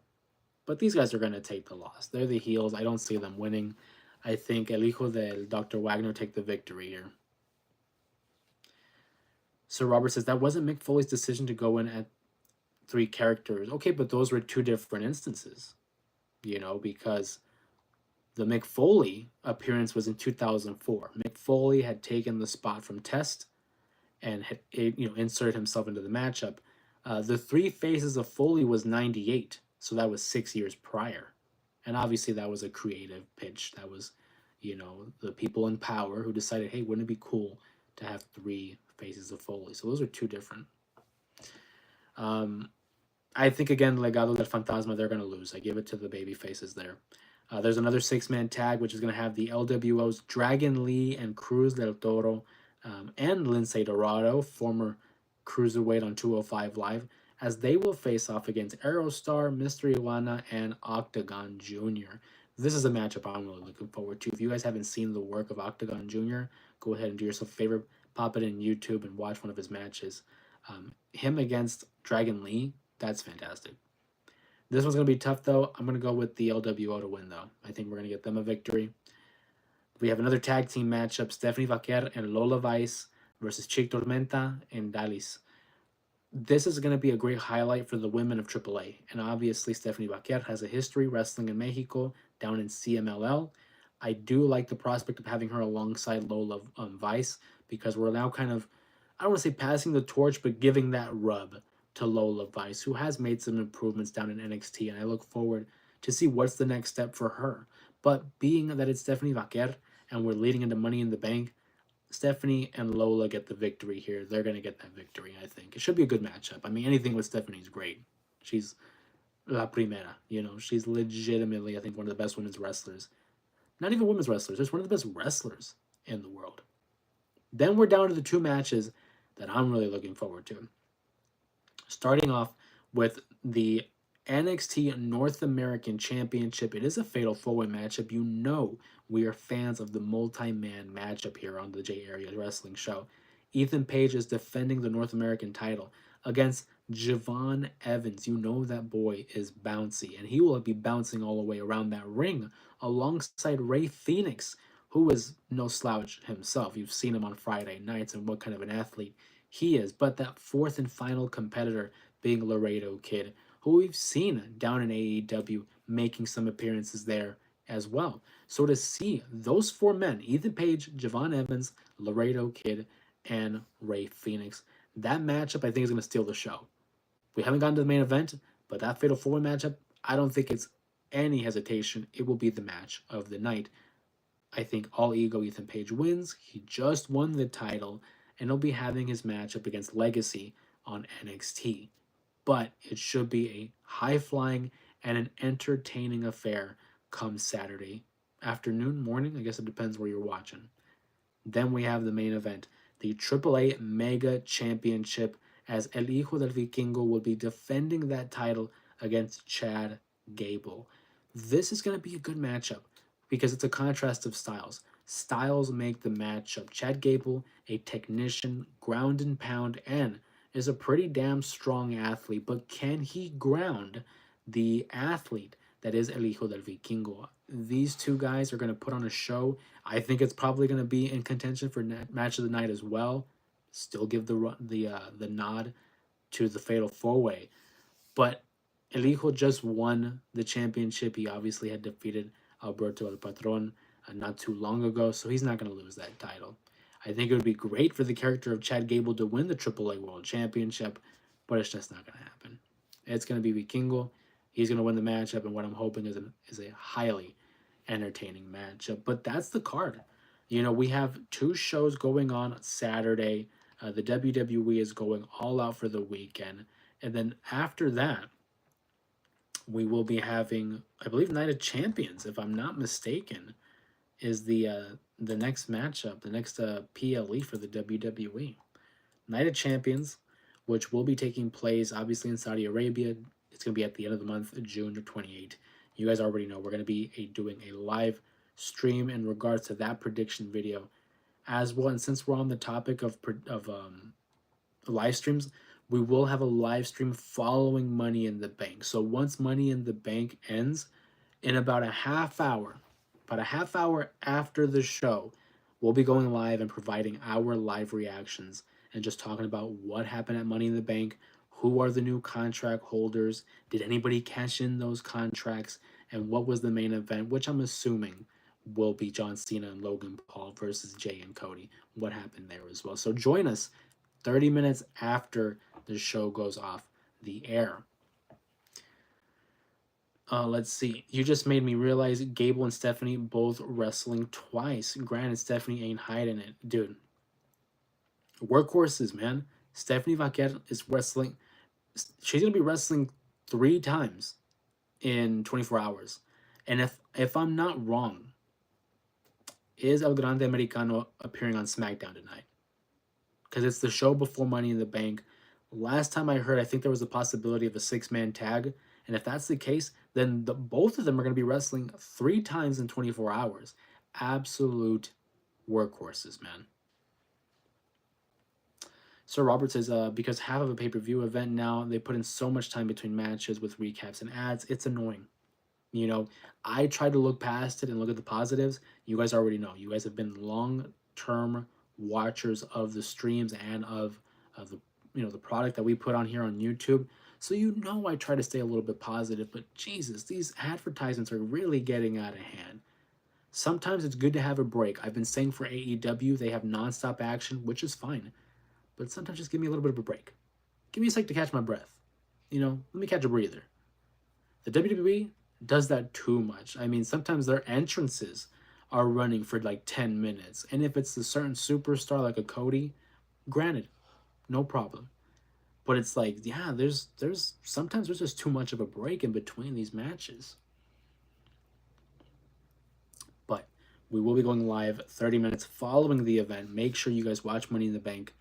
But these guys are going to take the loss. They're the heels. I don't see them winning. I think El Hijo del Dr. Wagner take the victory here. Sir Robert says that wasn't Mick Foley's decision to go in at 3 characters. Okay, but those were 2 different instances, because the Mick Foley appearance was in 2004. Mick Foley had taken the spot from Test and had inserted himself into the matchup. The 3 Faces of Foley was 98, so that was 6 years prior. And obviously that was a creative pitch. That was, the people in power who decided, hey, wouldn't it be cool to have 3 Faces of Foley? So those are 2 different. I think, again, Legado del Fantasma, they're going to lose. I give it to the baby faces there. There's another 6-man tag, which is going to have the LWOs Dragon Lee and Cruz del Toro and Lince Dorado, former cruiserweight on 205 Live, as they will face off against Aerostar, Mr. Iguana, and Octagon Jr. This is a matchup I'm really looking forward to. If you guys haven't seen the work of Octagon Jr., go ahead and do yourself a favor, pop it in YouTube and watch one of his matches. Him against Dragon Lee, that's fantastic. This one's going to be tough, though. I'm going to go with the LWO to win, though. I think we're going to get them a victory. We have another tag team matchup, Stephanie Vaquer and Lola Vice versus Chick Tormenta and Dalis. This is going to be a great highlight for the women of AAA. And obviously, Stephanie Vaquer has a history wrestling in Mexico, down in CMLL. I do like the prospect of having her alongside Lola Vice, because we're now kind of, I don't want to say passing the torch, but giving that rub to Lola Vice, who has made some improvements down in NXT, and I look forward to see what's the next step for her. But being that it's Stephanie Vaquer and we're leading into Money in the Bank, Stephanie and Lola get the victory here. They're going to get that victory, I think. It should be a good matchup. I mean, anything with Stephanie is great. She's la primera, She's legitimately, I think, one of the best women's wrestlers. Not even women's wrestlers, just one of the best wrestlers in the world. Then we're down to the 2 matches that I'm really looking forward to. Starting off with the NXT North American Championship. It is a fatal 4-way matchup. We are fans of the multi-man matchup here on the J Area Wrestling Show. Ethan Page is defending the North American title against Javon Evans. That boy is bouncy, and he will be bouncing all the way around that ring alongside Ray Phoenix, who is no slouch himself. You've seen him on Friday nights and what kind of an athlete he is. But that 4th and final competitor being Laredo Kid, who we've seen down in AEW making some appearances there as well. So to see those 4 men, Ethan Page, Javon Evans, Laredo Kid, and Ray Phoenix, that matchup I think is going to steal the show. We haven't gotten to the main event, but that fatal 4-way matchup, I don't think it's any hesitation. It will be the match of the night. I think all ego Ethan Page wins. He just won the title, and he'll be having his matchup against Legacy on NXT. But it should be a high-flying and an entertaining affair come Saturday afternoon, morning. I guess it depends where you're watching. Then we have the main event, the AAA Mega Championship, as El Hijo del Vikingo will be defending that title against Chad Gable. This is going to be a good matchup because it's a contrast of styles. Styles make the matchup. Chad Gable, a technician, ground and pound, and is a pretty damn strong athlete, but can he ground the athlete that is El Hijo del Vikingo? These 2 guys are going to put on a show. I think it's probably going to be in contention for match of the night as well. Still give the nod to the fatal 4-way. But El Hijo just won the championship. He obviously had defeated Alberto El Patron not too long ago, so he's not going to lose that title. I think it would be great for the character of Chad Gable to win the AAA World Championship, but it's just not going to happen. It's going to be Vikingo. He's going to win the matchup, and what I'm hoping is a highly entertaining matchup. But that's the card. We have 2 shows going on Saturday. The WWE is going all out for the weekend. And then after that, we will be having, I believe, Night of Champions, if I'm not mistaken, is the next matchup, the next PLE for the WWE. Night of Champions, which will be taking place, obviously, in Saudi Arabia. It's going to be at the end of the month, June 28th. You guys already know we're going to be doing a live stream in regards to that prediction video as well. And since we're on the topic of live streams, We will have a live stream following Money in the Bank. So once Money in the Bank ends, in about a half hour after the show, we'll be going live and providing our live reactions and just talking about what happened at Money in the Bank, who are the new contract holders, did anybody cash in those contracts, and what was the main event, which I'm assuming will be John Cena and Logan Paul versus Jay and Cody. What happened there as well. So join us 30 minutes after the show goes off the air. Let's see. You just made me realize Gable and Stephanie both wrestling twice. Granted, Stephanie ain't hiding it. Dude, workhorses, man. Stephanie Vaquer is wrestling. She's going to be wrestling 3 times in 24 hours. And if I'm not wrong, is El Grande Americano appearing on SmackDown tonight? Because it's the show before Money in the Bank. Last time I heard, I think there was a possibility of a 6-man tag. And if that's the case, then both of them are going to be wrestling 3 times in 24 hours. Absolute workhorses, man. Sir Robert says, because half of a pay-per-view event now, they put in so much time between matches with recaps and ads. It's annoying. You know, I try to look past it and look at the positives. You guys already know. You guys have been long-term watchers of the streams and of the the product that we put on here on YouTube. So you know I try to stay a little bit positive, but Jesus, these advertisements are really getting out of hand. Sometimes it's good to have a break. I've been saying for AEW they have nonstop action, which is fine, but sometimes just give me a little bit of a break. Give me a sec to catch my breath. Let me catch a breather. The WWE does that too much. I mean, sometimes their entrances are running for like 10 minutes. And if it's a certain superstar like a Cody, granted, no problem. But it's like, yeah, there's sometimes there's just too much of a break in between these matches. But we will be going live 30 minutes following the event. Make sure you guys watch Money in the Bank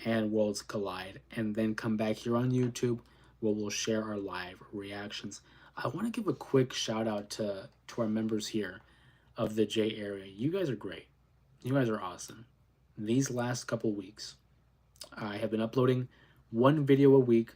and Worlds Collide, and then come back here on YouTube where we'll share our live reactions. I want to give a quick shout out to our members here of the J area. You guys are great. You guys are awesome. These last couple weeks, I have been uploading one video a week,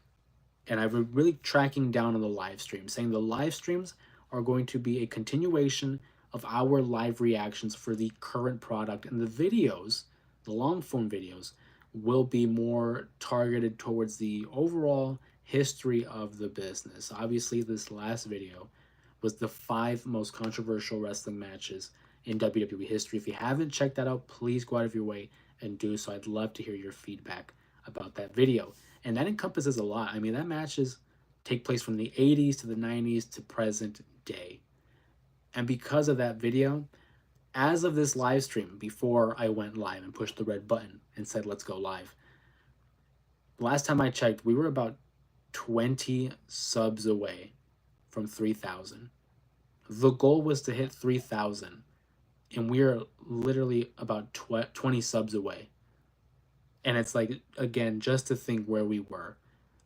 and I've been really tracking down on the live stream, saying the live streams are going to be a continuation of our live reactions for the current product, and the videos, the long form videos, will be more targeted towards the overall history of the business. Obviously, this last video was the 5 most controversial wrestling matches in WWE history. If you haven't checked that out, please go out of your way and do so. I'd love to hear your feedback about that video. And that encompasses a lot. I mean, that matches take place from the 80s to the 90s to present day. And because of that video, as of this live stream, before I went live and pushed the red button and said, let's go live, last time I checked, we were about 20 subs away from 3,000. The goal was to hit 3,000, and we are literally about 20 subs away. And it's like, again, just to think where we were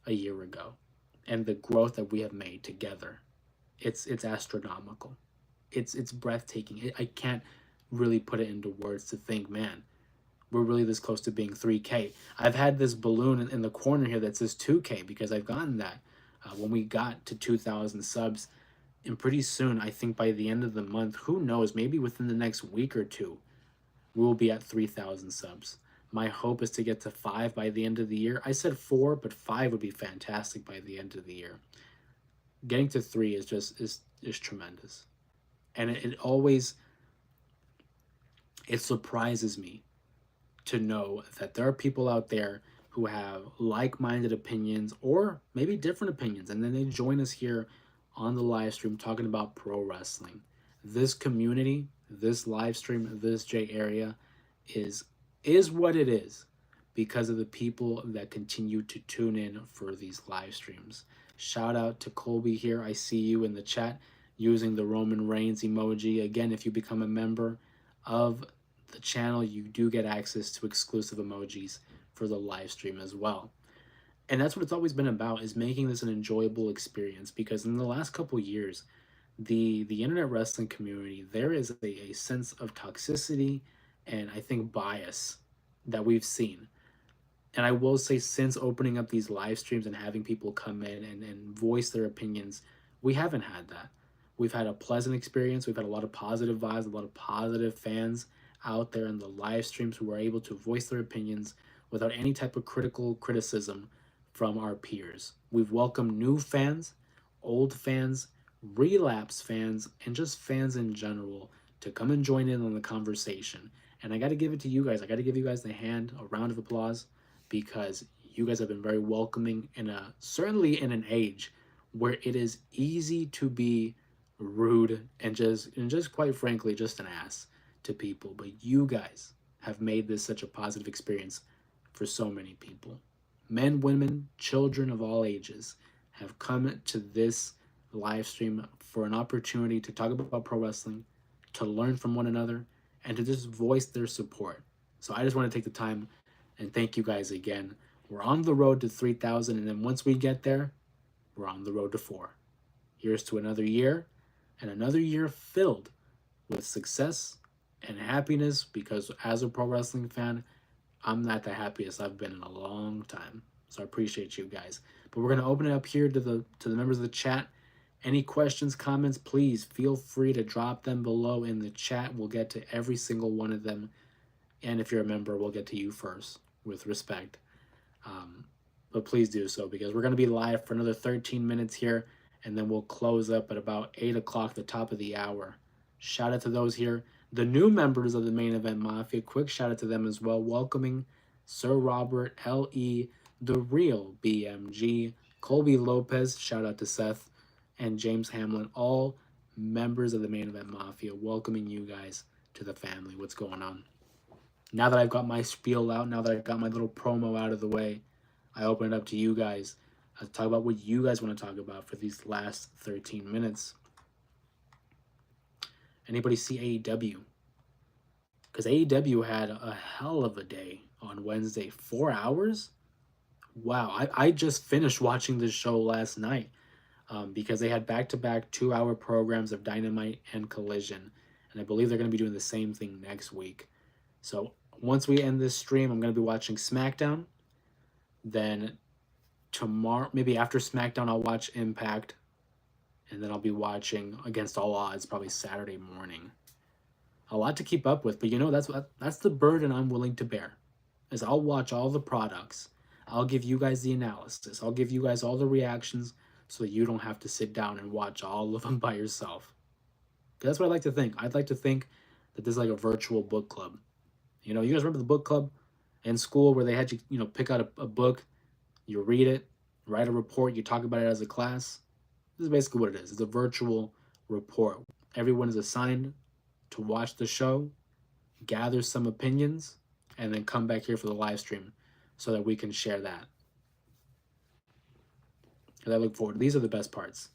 a year ago and the growth that we have made together, it's astronomical. It's breathtaking. I can't really put it into words to think, man, we're really this close to being 3K. I've had this balloon in the corner here that says 2K because I've gotten that when we got to 2,000 subs. And pretty soon, I think by the end of the month, who knows, maybe within the next week or two, we will be at 3,000 subs. My hope is to get to 5 by the end of the year. I said 4, but 5 would be fantastic by the end of the year. Getting to 3 is just is tremendous. And it always, it surprises me to know that there are people out there who have like-minded opinions or maybe different opinions, and then they join us here on the live stream talking about pro wrestling. This community, this live stream, this J area is what it is because of the people that continue to tune in for these live streams. Shout out to Colby here. I see you in the chat using the Roman Reigns emoji. Again, if you become a member of the channel, you do get access to exclusive emojis for the live stream as well. And that's what it's always been about, is making this an enjoyable experience, because in the last couple years, the internet wrestling community, there is a sense of toxicity and I think bias that we've seen. And I will say, since opening up these live streams and having people come in and voice their opinions, we haven't had that. We've had a pleasant experience. We've had a lot of positive vibes, a lot of positive fans out there in the live streams who are able to voice their opinions without any type of critical criticism from our peers. We've welcomed new fans, old fans, relapse fans, and just fans in general to come and join in on the conversation. And I got to give it to you guys. I got to give you guys a round of applause, because you guys have been very welcoming in a certainly in an age where it is easy to be rude and just quite frankly just an ass to people. But you guys have made this such a positive experience for so many people. Men, women, children of all ages have come to this live stream for an opportunity to talk about pro wrestling, to learn from one another, and to just voice their support. So I just want to take the time and thank you guys again. We're on the road to 3,000, and then once we get there, we're on the road to 4. Here's to another year, and another year filled with success and happiness, because as a pro wrestling fan, I'm not the happiest I've been in a long time. So I appreciate you guys. But we're gonna open it up here to the members of the chat. Any questions, comments, please feel free to drop them below in the chat. We'll get to every single one of them. And if you're a member, we'll get to you first with respect. But please do so, because we're going to be live for another 13 minutes here, and then we'll close up at about 8 o'clock, the top of the hour. Shout out to those here. The new members of the Main Event Mafia, quick shout out to them as well. Welcoming Sir Robert, L.E., The Real BMG, Colby Lopez, shout out to Seth, and James Hamlin, all members of the Main Event Mafia, welcoming you guys to the family. What's going on? Now that I've got my spiel out, now that I've got my little promo out of the way, I open it up to you guys to talk about what you guys want to talk about for these last 13 minutes. Anybody see AEW? Because AEW had a hell of a day on Wednesday. 4 hours? Wow, I just finished watching this show last night because they had back-to-back 2-hour programs of Dynamite and Collision. And I believe they're going to be doing the same thing next week. So once we end this stream, I'm going to be watching SmackDown. Then tomorrow, maybe after SmackDown, I'll watch Impact. And then I'll be watching Against All Odds probably Saturday morning. A lot to keep up with, but you know, that's the burden I'm willing to bear. Is I'll watch all the products. I'll give you guys the analysis. I'll give you guys all the reactions so that you don't have to sit down and watch all of them by yourself. That's what I like to think. I'd like to think that this is like a virtual book club. You know, you guys remember the book club in school where they had you, pick out a book, you read it, write a report, you talk about it as a class? This is basically what it is. It's a virtual report. Everyone is assigned to watch the show, gather some opinions, and then come back here for the live stream so that we can share that. And I look forward. These are the best parts.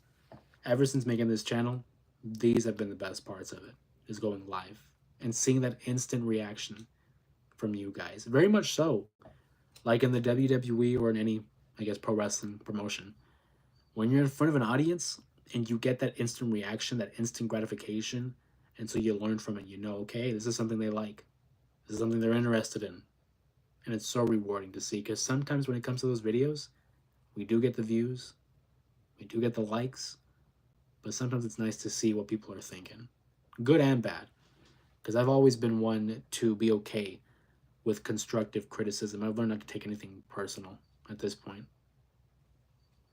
Ever since making this channel, these have been the best parts of it, is going live and seeing that instant reaction from you guys. Very much so, like in the WWE or in any, I guess, pro wrestling promotion. When you're in front of an audience and you get that instant reaction, that instant gratification, and so you learn from it, you know, okay, this is something they like. This is something they're interested in. And it's so rewarding to see, because sometimes when it comes to those videos, we do get the views, we do get the likes, but sometimes it's nice to see what people are thinking, good and bad, because I've always been one to be okay with constructive criticism. I've learned not to take anything personal at this point,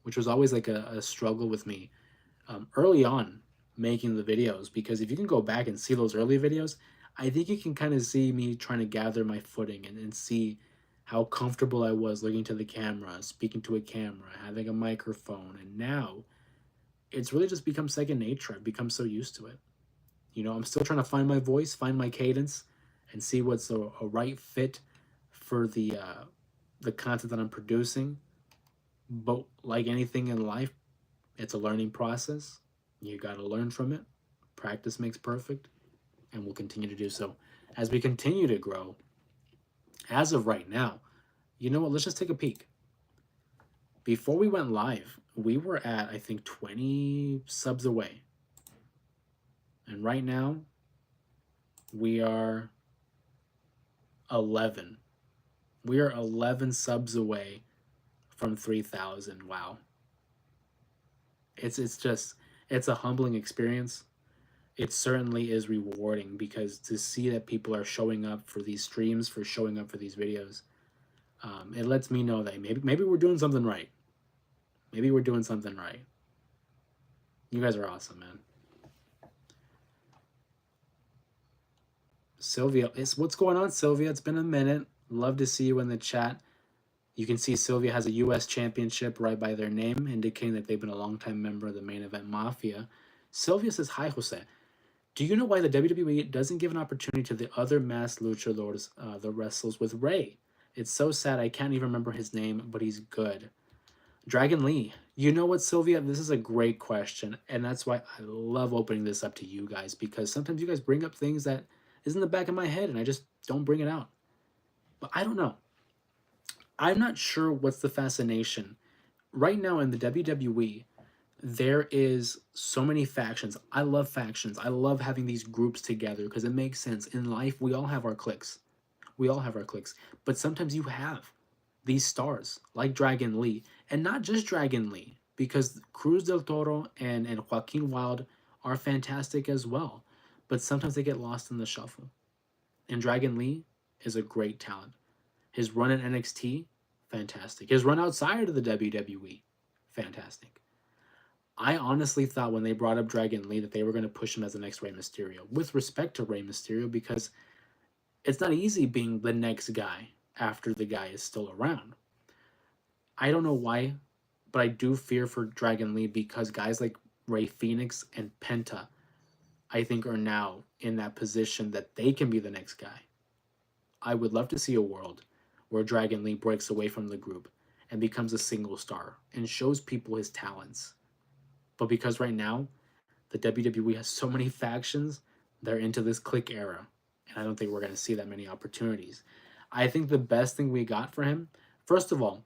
which was always like a struggle with me early on making the videos, because if you can go back and see those early videos, I think you can kind of see me trying to gather my footing and see how comfortable I was looking to the camera, speaking to a camera, having a microphone. And now it's really just become second nature. I've become so used to it. You know, I'm still trying to find my voice, find my cadence, and see what's a right fit for the content that I'm producing. But like anything in life, it's a learning process. You got to learn from it. Practice makes perfect, and we'll continue to do so as we continue to grow. As of right now, you know what? Let's just take a peek. Before we went live, we were at, I think, 20 subs away. And right now, we are 11. We are 11 subs away from 3,000. Wow. It's just it's a humbling experience. It certainly is rewarding because to see that people are showing up for these streams, for showing up for these videos, it lets me know that maybe we're doing something right. Maybe we're doing something right. You guys are awesome, man. Sylvia, what's going on, Sylvia? It's been a minute. Love to see you in the chat. You can see Sylvia has a U.S. championship right by their name, indicating that they've been a longtime member of the main event Mafia. Sylvia says, "Hi, Jose. Do you know why the WWE doesn't give an opportunity to the other masked luchadors, the wrestlers with Ray? It's so sad. I can't even remember his name, but he's good." Dragon Lee. You know what, Sylvia? This is a great question, and that's why I love opening this up to you guys because sometimes you guys bring up things that is in the back of my head, and I just don't bring it out. But I don't know. I'm not sure what's the fascination. Right now in the WWE, there is so many factions. I love factions. I love having these groups together because it makes sense. In life, we all have our cliques. We all have our cliques. But sometimes you have these stars like Dragon Lee, and not just Dragon Lee, because Cruz del Toro and Joaquin Wild are fantastic as well. But sometimes they get lost in the shuffle. And Dragon Lee is a great talent. His run in NXT, fantastic. His run outside of the WWE, fantastic. I honestly thought when they brought up Dragon Lee that they were going to push him as the next Rey Mysterio. With respect to Rey Mysterio, because it's not easy being the next guy after the guy is still around. I don't know why, but I do fear for Dragon Lee because guys like Rey Fenix and Penta, I think, are now in that position that they can be the next guy. I would love to see a world where Dragon Lee breaks away from the group and becomes a single star and shows people his talents. But because right now, the WWE has so many factions, they're into this click era. And I don't think we're going to see that many opportunities. I think the best thing we got for him, first of all,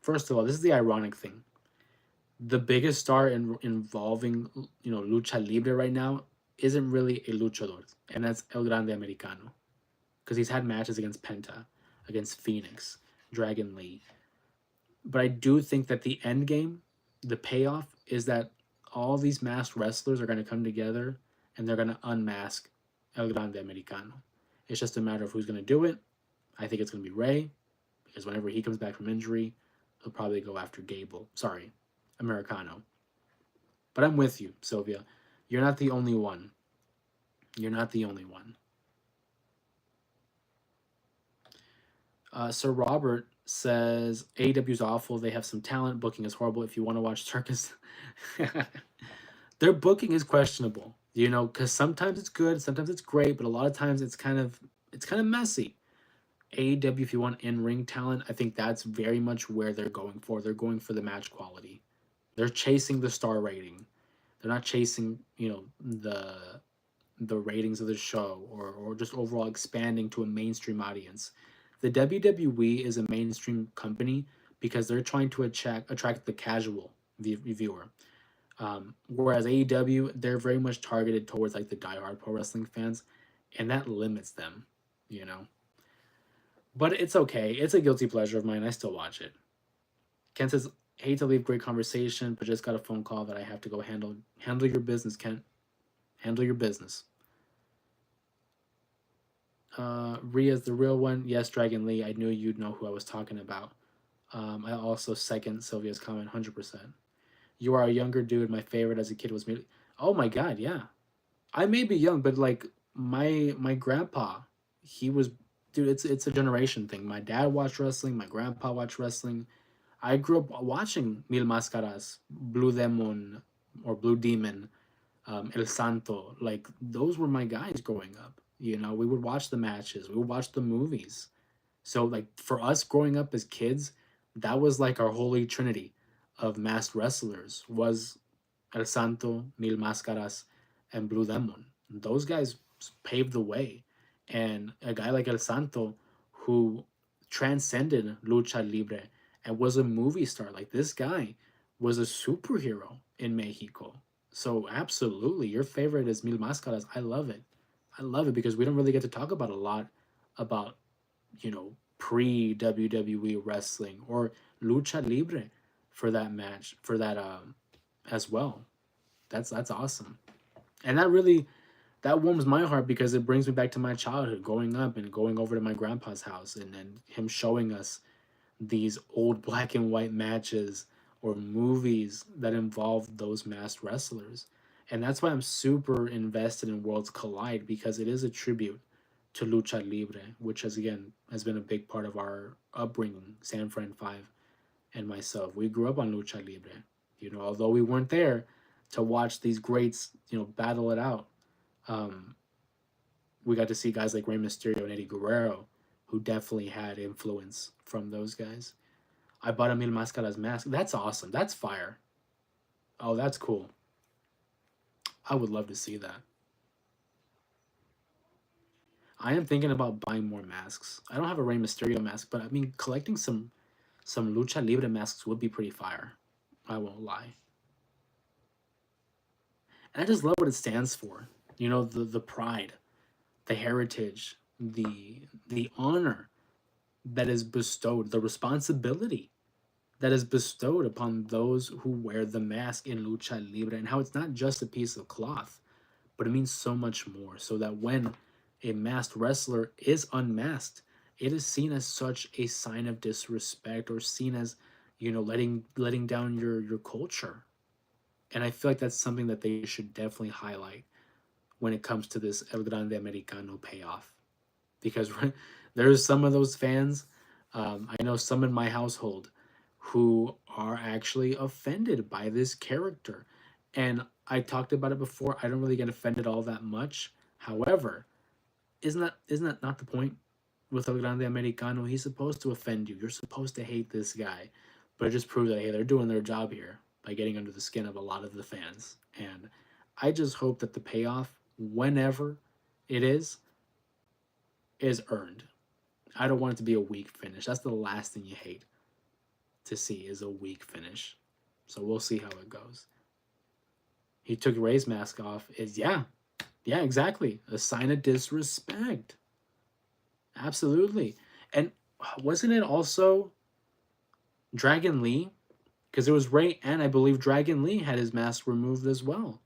this is the ironic thing. The biggest star involving, lucha libre right now isn't really a luchador, and that's El Grande Americano, because he's had matches against Penta, against Phoenix, Dragon Lee. But I do think that the end game, the payoff, is that all these masked wrestlers are going to come together and they're going to unmask El Grande Americano. It's just a matter of who's going to do it. I think it's going to be Ray, because whenever he comes back from injury, he'll probably go after Americano. But I'm with you, Sylvia. You're not the only one. You're not the only one. Sir Robert says AEW's awful. They have some talent. Booking is horrible. If you want to watch Circus, their booking is questionable. Because sometimes it's good, sometimes it's great, but a lot of times it's kind of messy. AEW, if you want in-ring talent, I think that's very much where they're going for. They're going for the match quality. They're chasing the star rating. They're not chasing, the ratings of the show or just overall expanding to a mainstream audience. The WWE is a mainstream company because they're trying to attract the casual viewer. Whereas AEW, they're very much targeted towards like the diehard pro wrestling fans, and that limits them, you know. But it's okay. It's a guilty pleasure of mine. I still watch it. Ken says, "Hate to leave great conversation, but just got a phone call that I have to go handle. Handle your business, Kent. Handle your business." Ria's the real one. Yes, Dragon Lee. I knew you'd know who I was talking about. I also second Sylvia's comment 100%. You are a younger dude. My favorite as a kid was me. Oh my god, yeah. I may be young, but like my grandpa, he was dude. It's a generation thing. My dad watched wrestling. My grandpa watched wrestling. I grew up watching Mil Máscaras, Blue Demon, or Blue Demon, El Santo. Like those were my guys growing up. We would watch the matches. We would watch the movies. So like for us growing up as kids, that was like our holy trinity of masked wrestlers was El Santo, Mil Máscaras, and Blue Demon. Those guys paved the way. And a guy like El Santo who transcended lucha libre and was a movie star. Like this guy was a superhero in Mexico. So absolutely, your favorite is Mil Máscaras. I love it. I love it because we don't really get to talk about a lot about, pre WWE wrestling or lucha libre for that match for that as well. That's awesome. And that warms my heart because it brings me back to my childhood, growing up and going over to my grandpa's house and him showing us these old black and white matches or movies that involve those masked wrestlers. And that's why I'm super invested in Worlds Collide, because it is a tribute to Lucha Libre, which has again has been a big part of our upbringing, San Fran 5 and myself. We grew up on Lucha Libre. Although we weren't there to watch these greats, battle it out. Um, we got to see guys like Rey Mysterio and Eddie Guerrero, who definitely had influence from those guys. I bought a Mil Máscaras mask. That's awesome. That's fire. Oh, that's cool. I would love to see that. I am thinking about buying more masks. I don't have a Rey Mysterio mask, but I mean, collecting some Lucha Libre masks would be pretty fire. I won't lie. And I just love what it stands for. The pride, the heritage, the honor that is bestowed, the responsibility that is bestowed upon those who wear the mask in lucha libre, and how it's not just a piece of cloth, but it means so much more. So that when a masked wrestler is unmasked, it is seen as such a sign of disrespect, or seen as, letting down your culture. And I feel like that's something that they should definitely highlight when it comes to this El Grande Americano payoff, because there's some of those fans. I know some in my household who are actually offended by this character. And I talked about it before. I don't really get offended all that much. However, isn't that not the point with El Grande Americano? He's supposed to offend you. You're supposed to hate this guy. But it just proves that, hey, they're doing their job here by getting under the skin of a lot of the fans. And I just hope that the payoff, whenever it is earned. I don't want it to be a weak finish. That's the last thing you hate to see, is a weak finish. So we'll see how it goes. He took Ray's mask off. Yeah, exactly. A sign of disrespect. Absolutely. And wasn't it also Dragon Lee? Because it was Ray, and I believe Dragon Lee had his mask removed as well.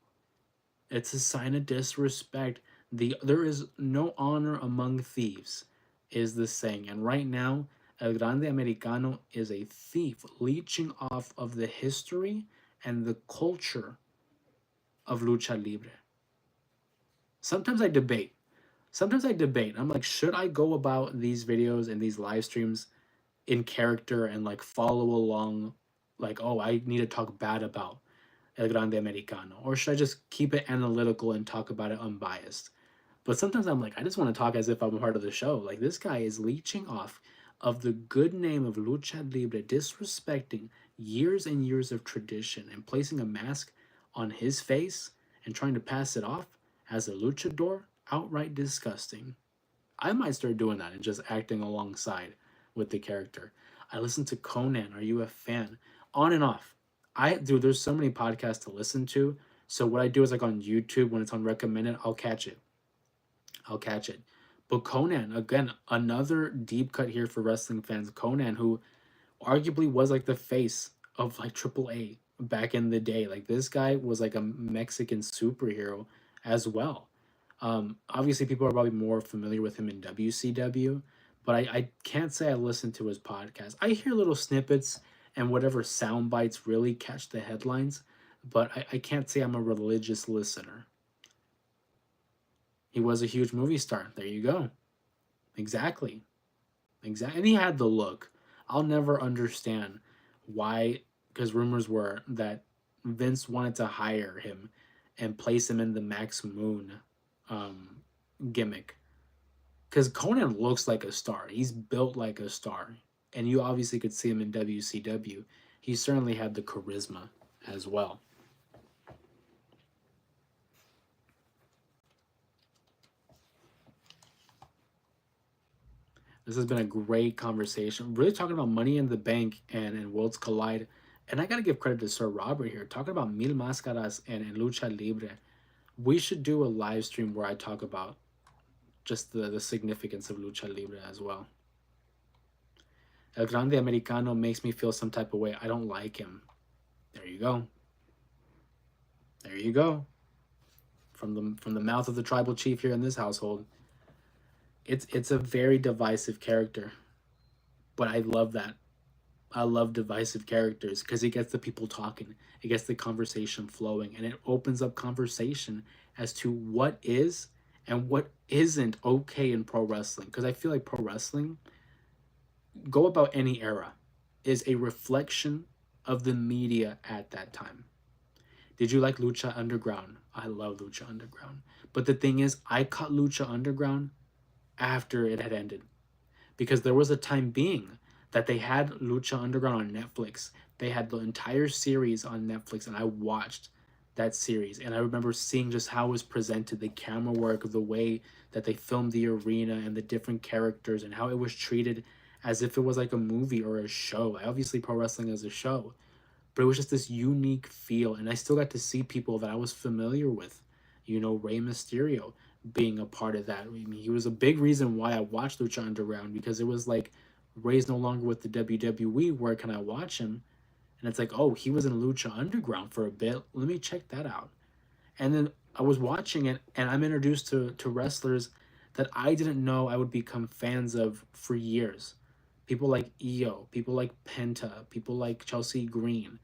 It's a sign of disrespect. There is no honor among thieves, is the saying. And right now, El Grande Americano is a thief, leeching off of the history and the culture of lucha libre. Sometimes I debate. I'm like, should I go about these videos and these live streams in character and like follow along, like, oh, I need to talk bad about El Grande Americano, or should I just keep it analytical and talk about it unbiased? But sometimes I'm like, I just want to talk as if I'm a part of the show. Like, this guy is leeching off of the good name of Lucha Libre, disrespecting years and years of tradition, and placing a mask on his face and trying to pass it off as a luchador. Outright disgusting. I might start doing that and just acting alongside with the character. I listen to Conan. Are you a fan? On and off. There's so many podcasts to listen to. So what I do is, like, on YouTube, when it's on recommended, I'll catch it. But Conan, again, another deep cut here for wrestling fans. Conan, who arguably was like the face of like AAA back in the day. Like, this guy was like a Mexican superhero as well. Obviously, people are probably more familiar with him in WCW, but I can't say I listen to his podcast. I hear little snippets and whatever sound bites really catch the headlines, but I can't say I'm a religious listener. He was a huge movie star. There you go. Exactly. Exactly. And he had the look. I'll never understand why, because rumors were that Vince wanted to hire him and place him in the Max Moon um, gimmick. Because Conan looks like a star. He's built like a star. And you obviously could see him in WCW. He certainly had the charisma as well. This has been a great conversation. Really talking about Money in the Bank and Worlds Collide. And I got to give credit to Sir Robert here. Talking about Mil Máscaras and Lucha Libre. We should do a live stream where I talk about just the significance of Lucha Libre as well. El Grande Americano makes me feel some type of way. I don't like him. There you go. There you go. From the mouth of the tribal chief here in this household. It's a very divisive character, but I love that. I love divisive characters because it gets the people talking, it gets the conversation flowing, and it opens up conversation as to what is and what isn't okay in pro wrestling. Because I feel like pro wrestling, go about any era, is a reflection of the media at that time. Did you like Lucha Underground? I love Lucha Underground. But the thing is, I caught Lucha Underground after it had ended because there was a time being that they had Lucha Underground on Netflix. They had the entire series on Netflix, and I watched that series. And I remember seeing just how it was presented, the camera work, the way that they filmed the arena, and the different characters, and how it was treated as if it was like a movie or a show. Obviously, pro wrestling is a show, but it was just this unique feel. And I still got to see people that I was familiar with, Rey Mysterio being a part of that. I mean, he was a big reason why I watched Lucha Underground, because it was like, Rey's no longer with the WWE. Where can I watch him? And it's like, oh, he was in Lucha Underground for a bit. Let me check that out. And then I was watching it, and I'm introduced to wrestlers that I didn't know I would become fans of for years. People like Io, people like Penta, people like Chelsea Green,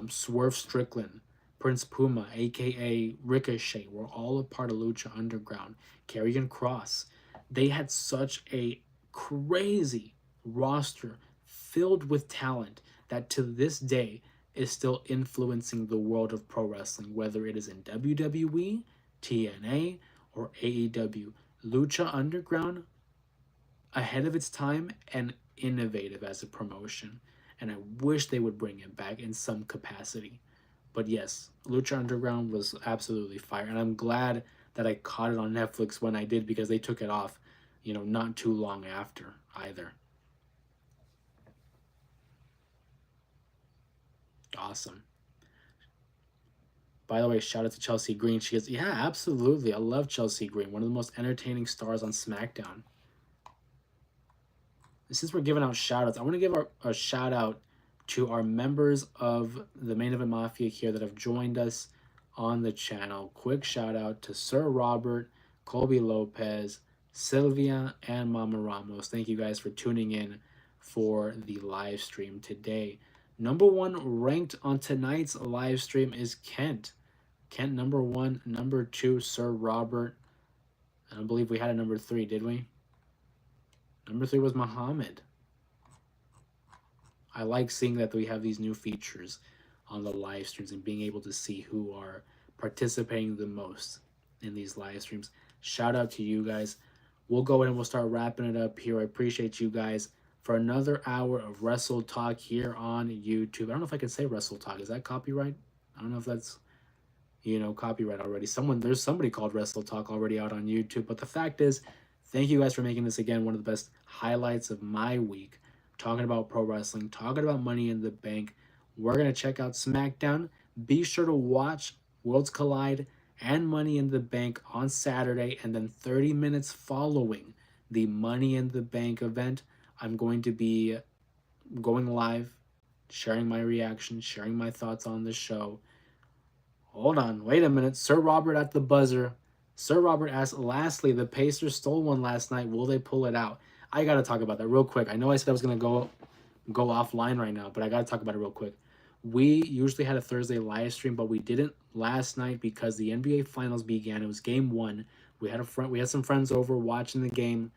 Swerve Strickland, Prince Puma, aka Ricochet, were all a part of Lucha Underground. Karrion Kross. They had such a crazy roster filled with talent that to this day is still influencing the world of pro wrestling, whether it is in WWE, TNA, or AEW. Lucha Underground, ahead of its time and innovative as a promotion. And I wish they would bring it back in some capacity. But yes, Lucha Underground was absolutely fire. And I'm glad that I caught it on Netflix when I did, because they took it off, not too long after either. Awesome. By the way, shout out to Chelsea Green. She goes, yeah, absolutely. I love Chelsea Green. One of the most entertaining stars on SmackDown. Since we're giving out shout outs, I want to give a shout out to our members of the Main Event Mafia here that have joined us on the channel. Quick shout out to Sir Robert, Colby Lopez, Sylvia, and Mama Ramos. Thank you guys for tuning in for the live stream today. Number one ranked on tonight's live stream is Kent. Kent, number one. Number two, Sir Robert. I don't believe we had a number three, did we? Number three was Muhammad. I like seeing that we have these new features on the live streams and being able to see who are participating the most in these live streams. Shout out to you guys. We'll go ahead and we'll start wrapping it up here. I appreciate you guys for another hour of Wrestle Talk here on YouTube. I don't know if I can say Wrestle Talk. Is that copyright? I don't know if that's copyright already. There's somebody called Wrestle Talk already out on YouTube. But the fact is, thank you guys for making this again one of the best highlights of my week. Talking about pro wrestling, talking about Money in the Bank. We're going to check out SmackDown. Be sure to watch Worlds Collide and Money in the Bank on Saturday, and then 30 minutes following the Money in the Bank event, I'm going to be going live, sharing my reaction, sharing my thoughts on the show. Hold on, wait a minute. Sir Robert at the buzzer. Sir Robert asked, lastly, the Pacers stole one last night. Will they pull it out? I got to talk about that real quick. I know I said I was going to go offline right now, but I got to talk about it real quick. We usually had a Thursday live stream, but we didn't last night because the NBA Finals began. It was game one. We had some friends over watching the game,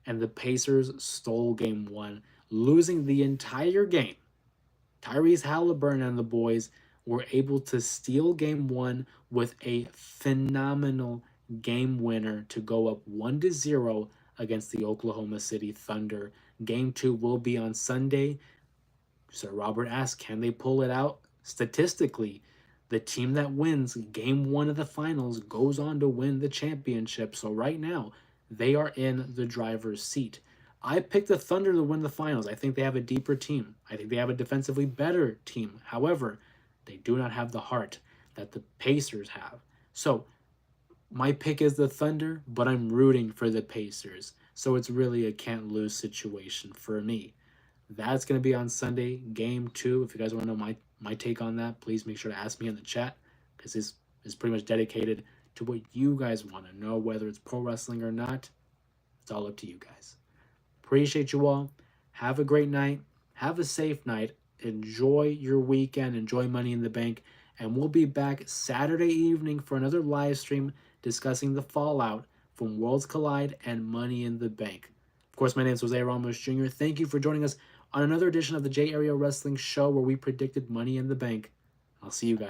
and the Pacers stole game one, losing the entire game. Tyrese Halliburton and the boys were able to steal game one with a phenomenal game winner to go up 1-0 against the Oklahoma City Thunder. Game two will be on Sunday. Sir Robert asked, can they pull it out? Statistically, the team that wins game one of the finals goes on to win the championship. So right now, they are in the driver's seat. I picked the Thunder to win the finals. I think they have a deeper team. I think they have a defensively better team. However, they do not have the heart that the Pacers have. So my pick is the Thunder, but I'm rooting for the Pacers. So it's really a can't lose situation for me. That's going to be on Sunday, game 2. If you guys want to know my take on that, please make sure to ask me in the chat, because this is pretty much dedicated to what you guys want to know, whether it's pro wrestling or not. It's all up to you guys. Appreciate you all. Have a great night. Have a safe night. Enjoy your weekend. Enjoy Money in the Bank. And we'll be back Saturday evening for another live stream discussing the fallout from Worlds Collide and Money in the Bank. Of course, my name is Jose Ramos Jr. Thank you for joining us on another edition of the J Area Wrestling Show, where we predicted Money in the Bank. I'll see you guys.